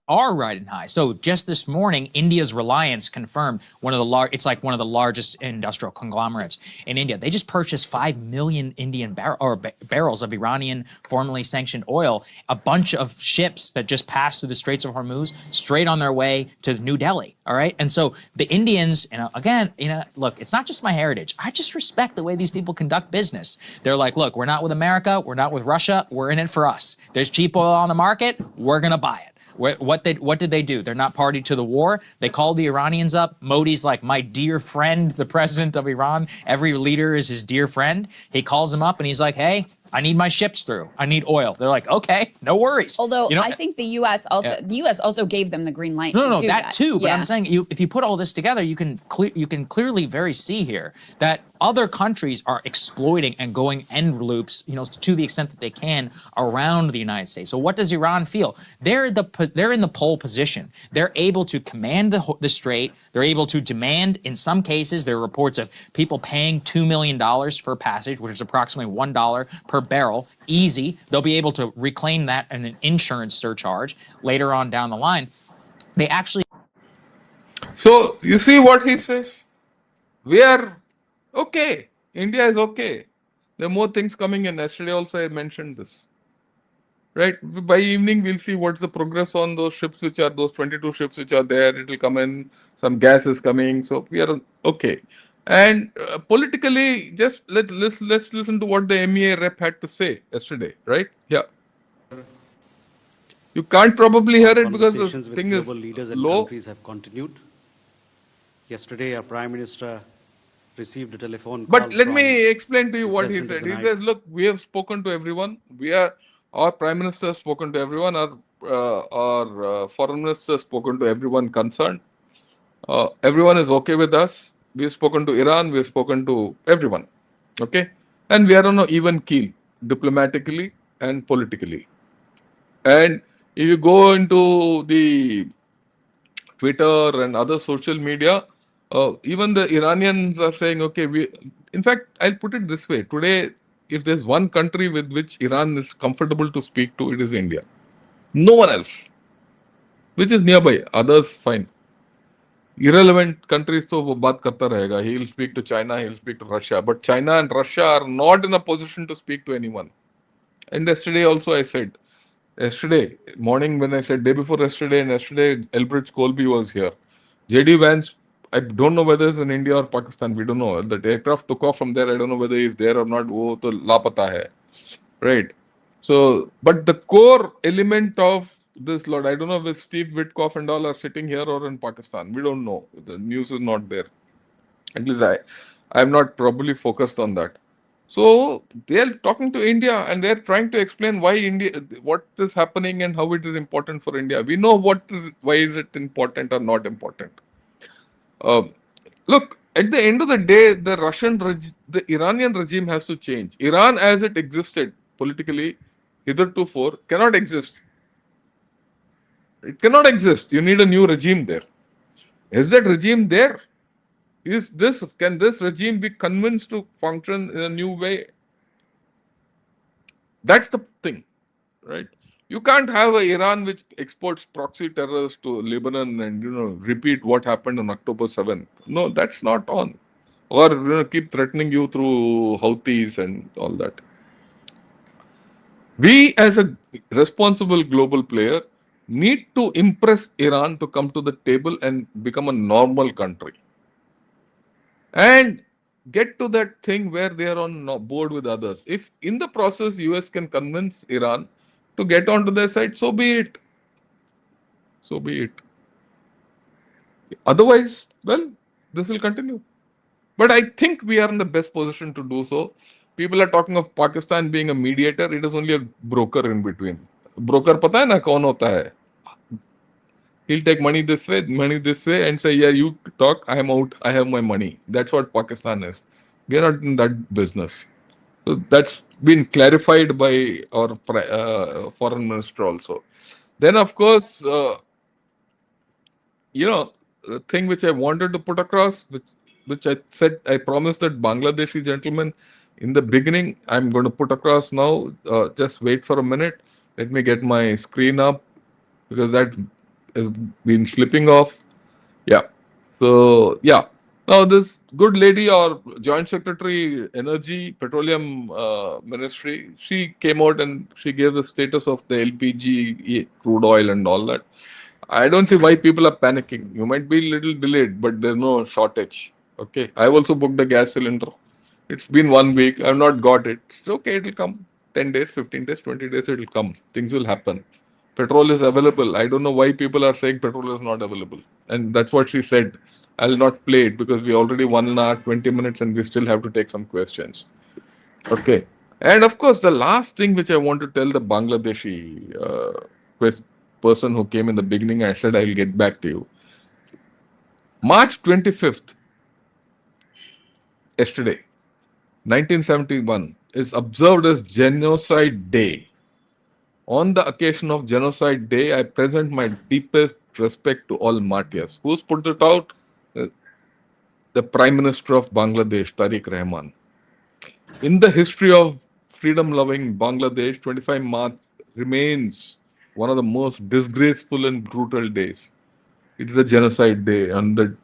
Are riding high. So just this morning, India's Reliance confirmed it's like one of the largest industrial conglomerates in India. They just purchased 5 million Indian barrels of Iranian formerly sanctioned oil, a bunch of ships that just passed through the Straits of Hormuz straight on their way to New Delhi. All right. And so the Indians, again, look, it's not just my heritage. I just respect the way these people conduct business. They're like, look, we're not with America. We're not with Russia. We're in it for us. There's cheap oil on the market. We're going to buy it. What did they do? They're not party to the war. They called the Iranians up. Modi's like, my dear friend, the president of Iran. Every leader is his dear friend. He calls them up and he's like, hey, I need my ships through. I need oil. They're like, okay, no worries. Although I think the U.S. also gave them the green light. No, to do that too. But yeah. I'm saying, if you put all this together, you can clearly very see here that other countries are exploiting and going end loops, to the extent that they can around the United States. So what does Iran feel? They're in the pole position. They're able to command the strait. They're able to demand, in some cases, there are reports of people paying $2 million for passage, which is approximately $1 per barrel. Easy. They'll be able to reclaim that in an insurance surcharge later on down the line. They actually. So you see what he says? We are okay. India is okay. There are more things coming in. Yesterday also I mentioned this. Right? By evening we'll see what's the progress on those ships, those 22 ships which are there. It will come in. Some gas is coming. So we are okay. And politically, just let's listen to what the MEA rep had to say yesterday. Right? Yeah. You can't probably hear it because the thing is leaders and low. Countries have continued. Yesterday, our Prime Minister received a telephone call. But let me explain to you what he said. He says, look, we have spoken to everyone. Our Prime Minister has spoken to everyone. Our Foreign Minister has spoken to everyone concerned. Everyone is okay with us. We have spoken to Iran. We have spoken to everyone. Okay? And we are on an even keel, diplomatically and politically. And if you go into the Twitter and other social media, even the Iranians are saying, okay, in fact, I'll put it this way. Today, if there's one country with which Iran is comfortable to speak to, it is India. No one else. Which is nearby. Others, fine. Irrelevant countries, so wo baat karta rahega. He will speak to China, he will speak to Russia. But China and Russia are not in a position to speak to anyone. And yesterday also I said, yesterday morning when I said day before yesterday, and yesterday Elbridge Colby was here. JD Vance, I don't know whether it's in India or Pakistan. We don't know. The aircraft took off from there. I don't know whether he's there or not. Wo to lapata hai. Right. So, but the core element of this lot, I don't know if Steve Witkoff and all are sitting here or in Pakistan. We don't know. The news is not there. At least I'm not probably focused on that. So they're talking to India and they're trying to explain why India, what is happening and how it is important for India. We know why is it important or not important. Look, at the end of the day, the Iranian regime has to change. Iran, as it existed politically, hitherto cannot exist. It cannot exist. You need a new regime there. Is that regime there? Can this regime be convinced to function in a new way? That's the thing, right? You can't have an Iran which exports proxy terrorists to Lebanon and repeat what happened on October 7th. No, that's not on. Or keep threatening you through Houthis and all that. We, as a responsible global player, need to impress Iran to come to the table and become a normal country. And get to that thing where they are on board with others. If in the process US can convince Iran to get onto their side, so be it. So be it. Otherwise, well, this will continue. But I think we are in the best position to do so. People are talking of Pakistan being a mediator. It is only a broker in between. Broker pata hai na kaun hota hai? He'll take money this way, and say, yeah, you talk, I am out, I have my money. That's what Pakistan is. We are not in that business. So that's been clarified by our foreign minister also. Then, of course, the thing which I wanted to put across, which I said, I promised that Bangladeshi gentleman in the beginning, I'm going to put across now. Just wait for a minute. Let me get my screen up because that has been slipping off. Yeah. So, yeah. Now, this good lady or Joint Secretary Energy, Petroleum Ministry, she came out and she gave the status of the LPG, crude oil and all that. I don't see why people are panicking. You might be a little delayed, but there's no shortage. Okay. I've also booked a gas cylinder. It's been 1 week. I've not got it. It's okay. It'll come. 10 days, 15 days, 20 days, it'll come. Things will happen. Petrol is available. I don't know why people are saying petrol is not available. And that's what she said. I'll not play it because we already 1 hour, 20 minutes, and we still have to take some questions. Okay. And of course, the last thing which I want to tell the Bangladeshi person who came in the beginning, I said I'll get back to you. March 25th, yesterday, 1971, is observed as Genocide Day. On the occasion of Genocide Day, I present my deepest respect to all martyrs. Who's put it out? The Prime Minister of Bangladesh, Tariq Rahman. In the history of freedom-loving Bangladesh, 25 March remains one of the most disgraceful and brutal days. It is a genocide day and the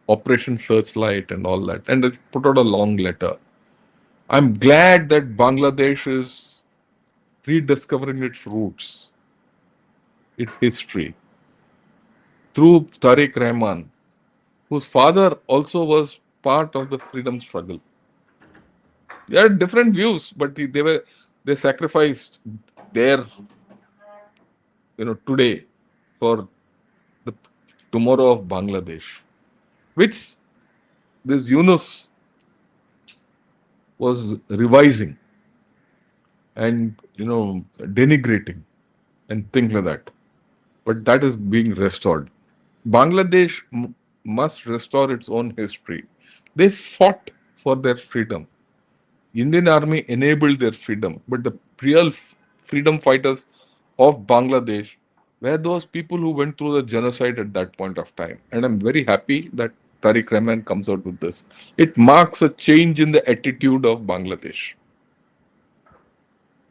Operation Searchlight and all that. And it put out a long letter. I'm glad that Bangladesh is rediscovering its roots, its history, through Tariq Rahman, whose father also was part of the freedom struggle. They had different views, but they sacrificed their today for the tomorrow of Bangladesh, which this Yunus was revising and denigrating and things like that. But that is being restored. Bangladesh must restore its own history. They fought for their freedom. Indian Army enabled their freedom, but the real freedom fighters of Bangladesh were those people who went through the genocide at that point of time. And I'm very happy that Tariq Rahman comes out with this. It marks a change in the attitude of Bangladesh.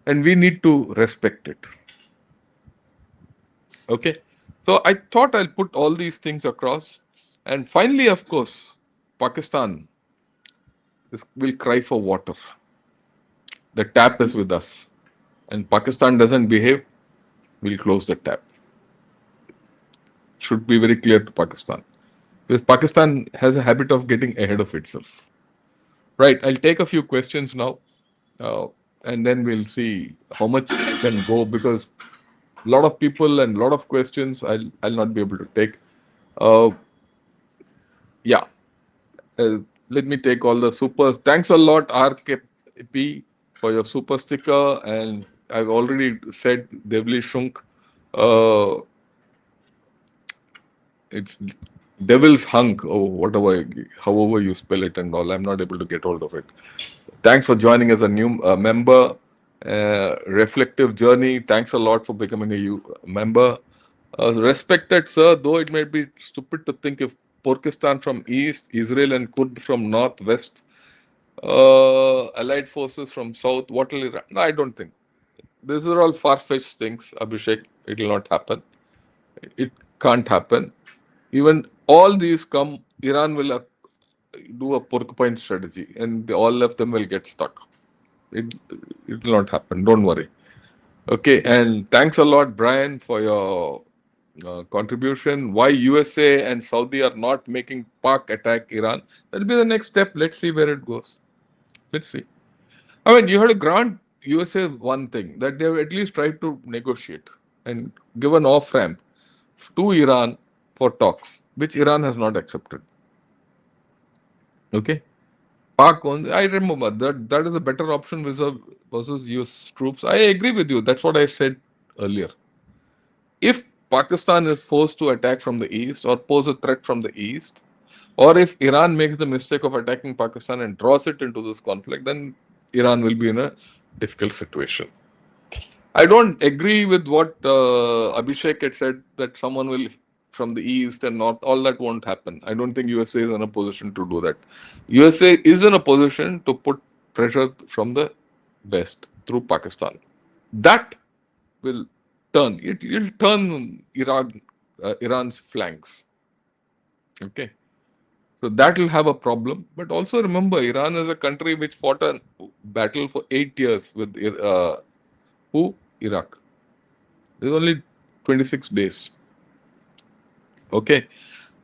And we need to respect it. Okay. So I thought I'll put all these things across. And finally, of course, Pakistan will cry for water. The tap is with us. And Pakistan doesn't behave, we'll close the tap. Should be very clear to Pakistan. Because Pakistan has a habit of getting ahead of itself. Right, I'll take a few questions now. And then we'll see how much I can go, because a lot of people and a lot of questions I'll not be able to take. Yeah. Let me take all the supers. Thanks a lot, RKP, for your super sticker. And I've already said Devli Shunk. It's Devil's Hunk, or whatever, however you spell it and all. I'm not able to get hold of it. Thanks for joining as a new member. Reflective Journey, thanks a lot for becoming a member. Respected sir, though it may be stupid to think if Pakistan from east, Israel and Kurd from northwest, allied forces from south, what will it? No, I don't think. These are all far-fetched things, Abhishek. It will not happen. It can't happen. Even all these come, Iran will do a porcupine strategy, and all of them will get stuck. It will not happen. Don't worry. Okay, and thanks a lot, Brian, for your contribution. Why USA and Saudi are not making Pak attack Iran? That'll be the next step. Let's see where it goes. Let's see. I mean, you had to grant USA one thing, that they have at least tried to negotiate and give an off ramp to Iran for talks, which Iran has not accepted. Okay. Pak, I remember that is a better option versus US troops. I agree with you. That's what I said earlier. If Pakistan is forced to attack from the east or pose a threat from the east, or if Iran makes the mistake of attacking Pakistan and draws it into this conflict, then Iran will be in a difficult situation. I don't agree with what Abhishek had said, that someone will from the east and north. All that won't happen. I don't think USA is in a position to do that. USA is in a position to put pressure from the west through Pakistan. That will turn. It will turn Iran's flanks. Okay. So that will have a problem. But also remember, Iran is a country which fought a battle for 8 years with Iraq. There's only 26 days. Okay.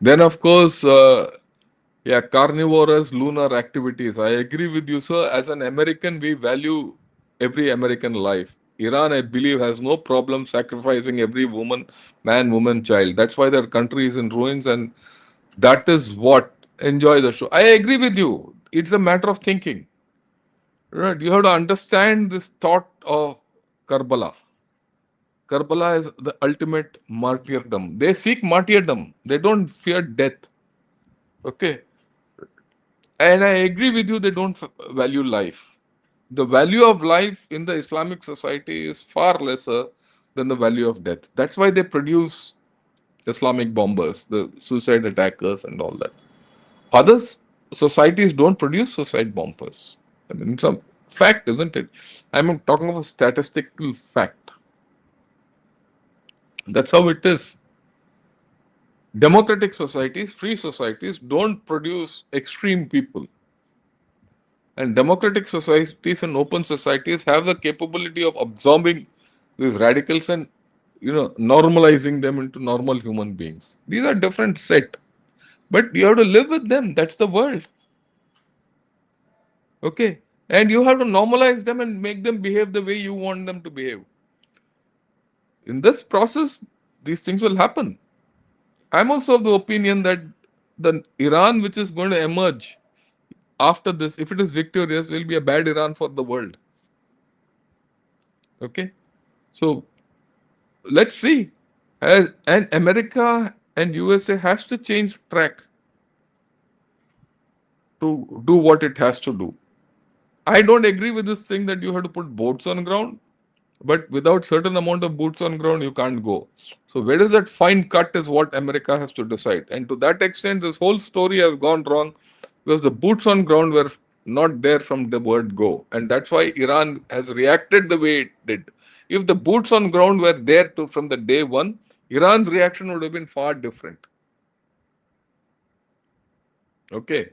Then, of course, carnivorous lunar activities. I agree with you, sir. As an American, we value every American life. Iran, I believe, has no problem sacrificing every woman, man, woman, child. That's why their country is in ruins, and that is what enjoy the show. I agree with you. It's a matter of thinking. Right? You have to understand this thought of Karbala. Karbala is the ultimate martyrdom. They seek martyrdom. They don't fear death. Okay. And I agree with you, they don't value life. The value of life in the Islamic society is far lesser than the value of death. That's why they produce Islamic bombers, the suicide attackers, and all that. Other societies don't produce suicide bombers. I mean, it's a fact, isn't it? I'm talking of a statistical fact. That's how it is. Democratic societies, free societies, don't produce extreme people. And democratic societies and open societies have the capability of absorbing these radicals and normalizing them into normal human beings. These are different set, but you have to live with them. That's the world. Okay, and you have to normalize them and make them behave the way you want them to behave. In this process, these things will happen. I'm also of the opinion that the Iran which is going to emerge after this, if it is victorious, will be a bad Iran for the world. Okay, so let's see. And America and USA has to change track to do what it has to do. I don't agree with this thing that you have to put boats on ground, but without certain amount of boots on ground, you can't go. So where does that fine cut is what America has to decide. And to that extent, this whole story has gone wrong because the boots on ground were not there from the word go. And that's why Iran has reacted the way it did. If the boots on ground were there from the day one, Iran's reaction would have been far different. Okay,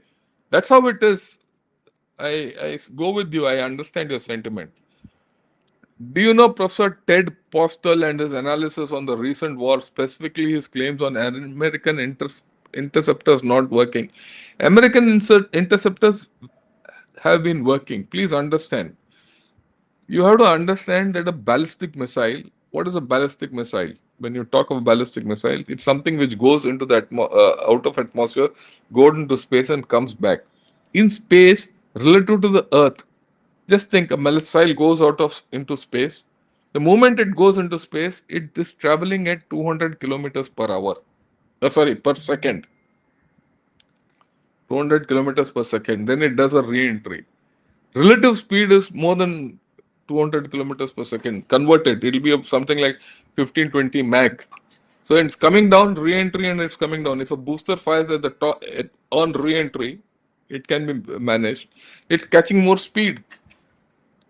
that's how it is. I go with you. I understand your sentiment. Do you know Professor Ted Postel and his analysis on the recent war, specifically his claims on American interceptors not working? American interceptors have been working. Please understand. You have to understand that a ballistic missile, what is a ballistic missile? When you talk of a ballistic missile, it's something which goes into the out of atmosphere, goes into space and comes back. In space, relative to the Earth, just think a missile goes into space. The moment it goes into space, it is traveling at 200 kilometers per hour. Per second. 200 kilometers per second. Then it does a re-entry. Relative speed is more than 200 kilometers per second. Converted, it'll be something like 15-20 Mach. So it's coming down, re-entry, and it's coming down. If a booster fires at the top on re-entry, it can be managed. It's catching more speed.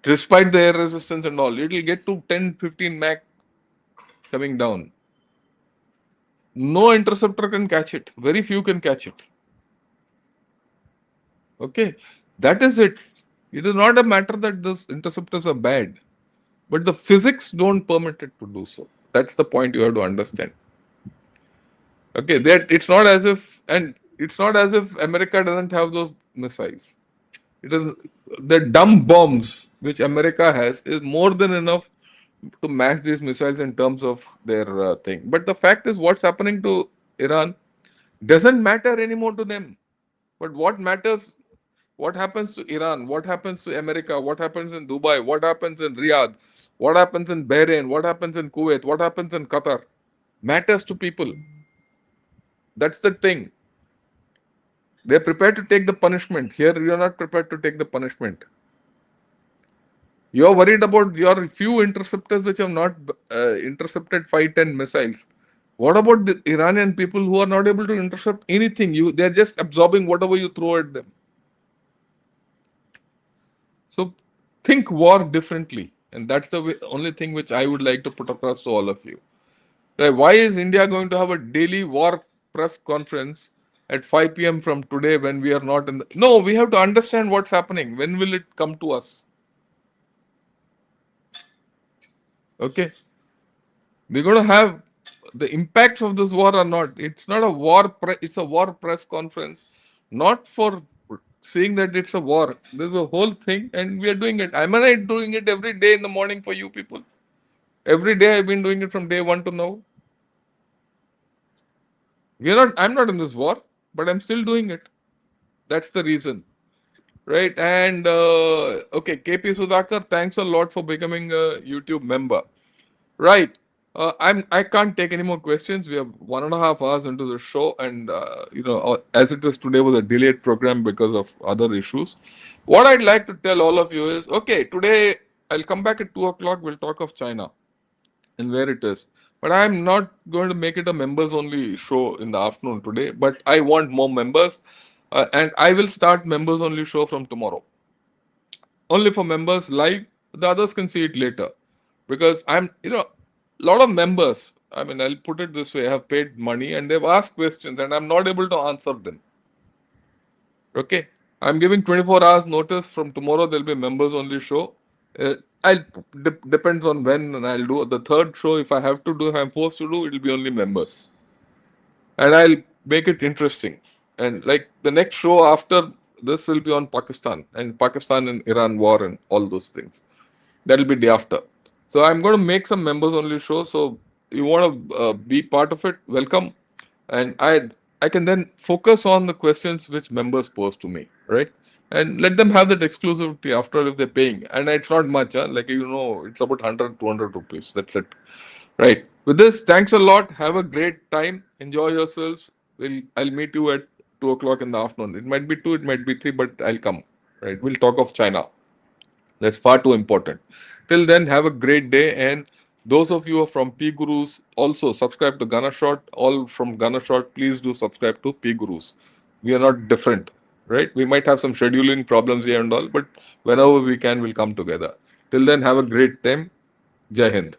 Despite the air resistance and all, it will get to 10-15 Mach coming down. No interceptor can catch it. Very few can catch it. Okay, that is it. It is not a matter that those interceptors are bad, but the physics don't permit it to do so. That's the point you have to understand. Okay, that it's not as if America doesn't have those missiles. It is the dumb bombs which America has is more than enough to match these missiles in terms of their thing. But the fact is, what's happening to Iran doesn't matter anymore to them. But what matters, what happens to Iran, what happens to America, what happens in Dubai, what happens in Riyadh, what happens in Bahrain, what happens in Kuwait, what happens in Qatar, matters to people. That's the thing. They're prepared to take the punishment. Here, you're not prepared to take the punishment. You're worried about your few interceptors which have not intercepted 5-10 missiles. What about the Iranian people who are not able to intercept anything? They're just absorbing whatever you throw at them. So think war differently. And that's the only thing which I would like to put across to all of you. Why is India going to have a daily war press conference at 5 p.m. from today when we are not in the... No, we have to understand what's happening. When will it come to us? Okay. We're going to have the impacts of this war or not. It's not a war, it's a war press conference, not for seeing that it's a war. There's a whole thing, and we are doing it. Am I doing it every day in the morning for you people? Every day I've been doing it from day one to now. I'm not in this war, but I'm still doing it. That's the reason. Right. And okay, KP Sudhakar, thanks a lot for becoming a YouTube member. Right. I can't take any more questions. We have 1.5 hours into the show, and as it is today was a delayed program because of other issues. What I'd like to tell all of you is, okay, today I'll come back at 2 o'clock. We'll talk of China and where it is. But I'm not going to make it a members only show in the afternoon today. But I want more members, and I will start members only show from tomorrow. Only for members live. The others can see it later, because a lot of members, I mean, I'll put it this way, have paid money and they've asked questions and I'm not able to answer them. Okay. I'm giving 24 hours notice. From tomorrow there'll be a members only show. Depends on when, and I'll do the third show. If I'm forced to do, it'll be only members. And I'll make it interesting. And like the next show after this will be on Pakistan and Iran war and all those things. That'll be day after. So I'm going to make some members only show. So you want to be part of it, welcome. And I can then focus on the questions which members pose to me, right? And let them have that exclusivity after all if they're paying. And it's not much, like it's about 100, 200 rupees. That's it. Right. With this, thanks a lot. Have a great time. Enjoy yourselves. I'll meet you at 2 o'clock in the afternoon. It might be 2, it might be 3, but I'll come. Right. We'll talk of China. That's far too important. Till then, have a great day. And those of you who are from P Gurus, also subscribe to Gunner Shot. All from Gunner Shot, please do subscribe to P Gurus. We are not different, right? We might have some scheduling problems here and all, but whenever we can, we'll come together. Till then, have a great time. Jai Hind.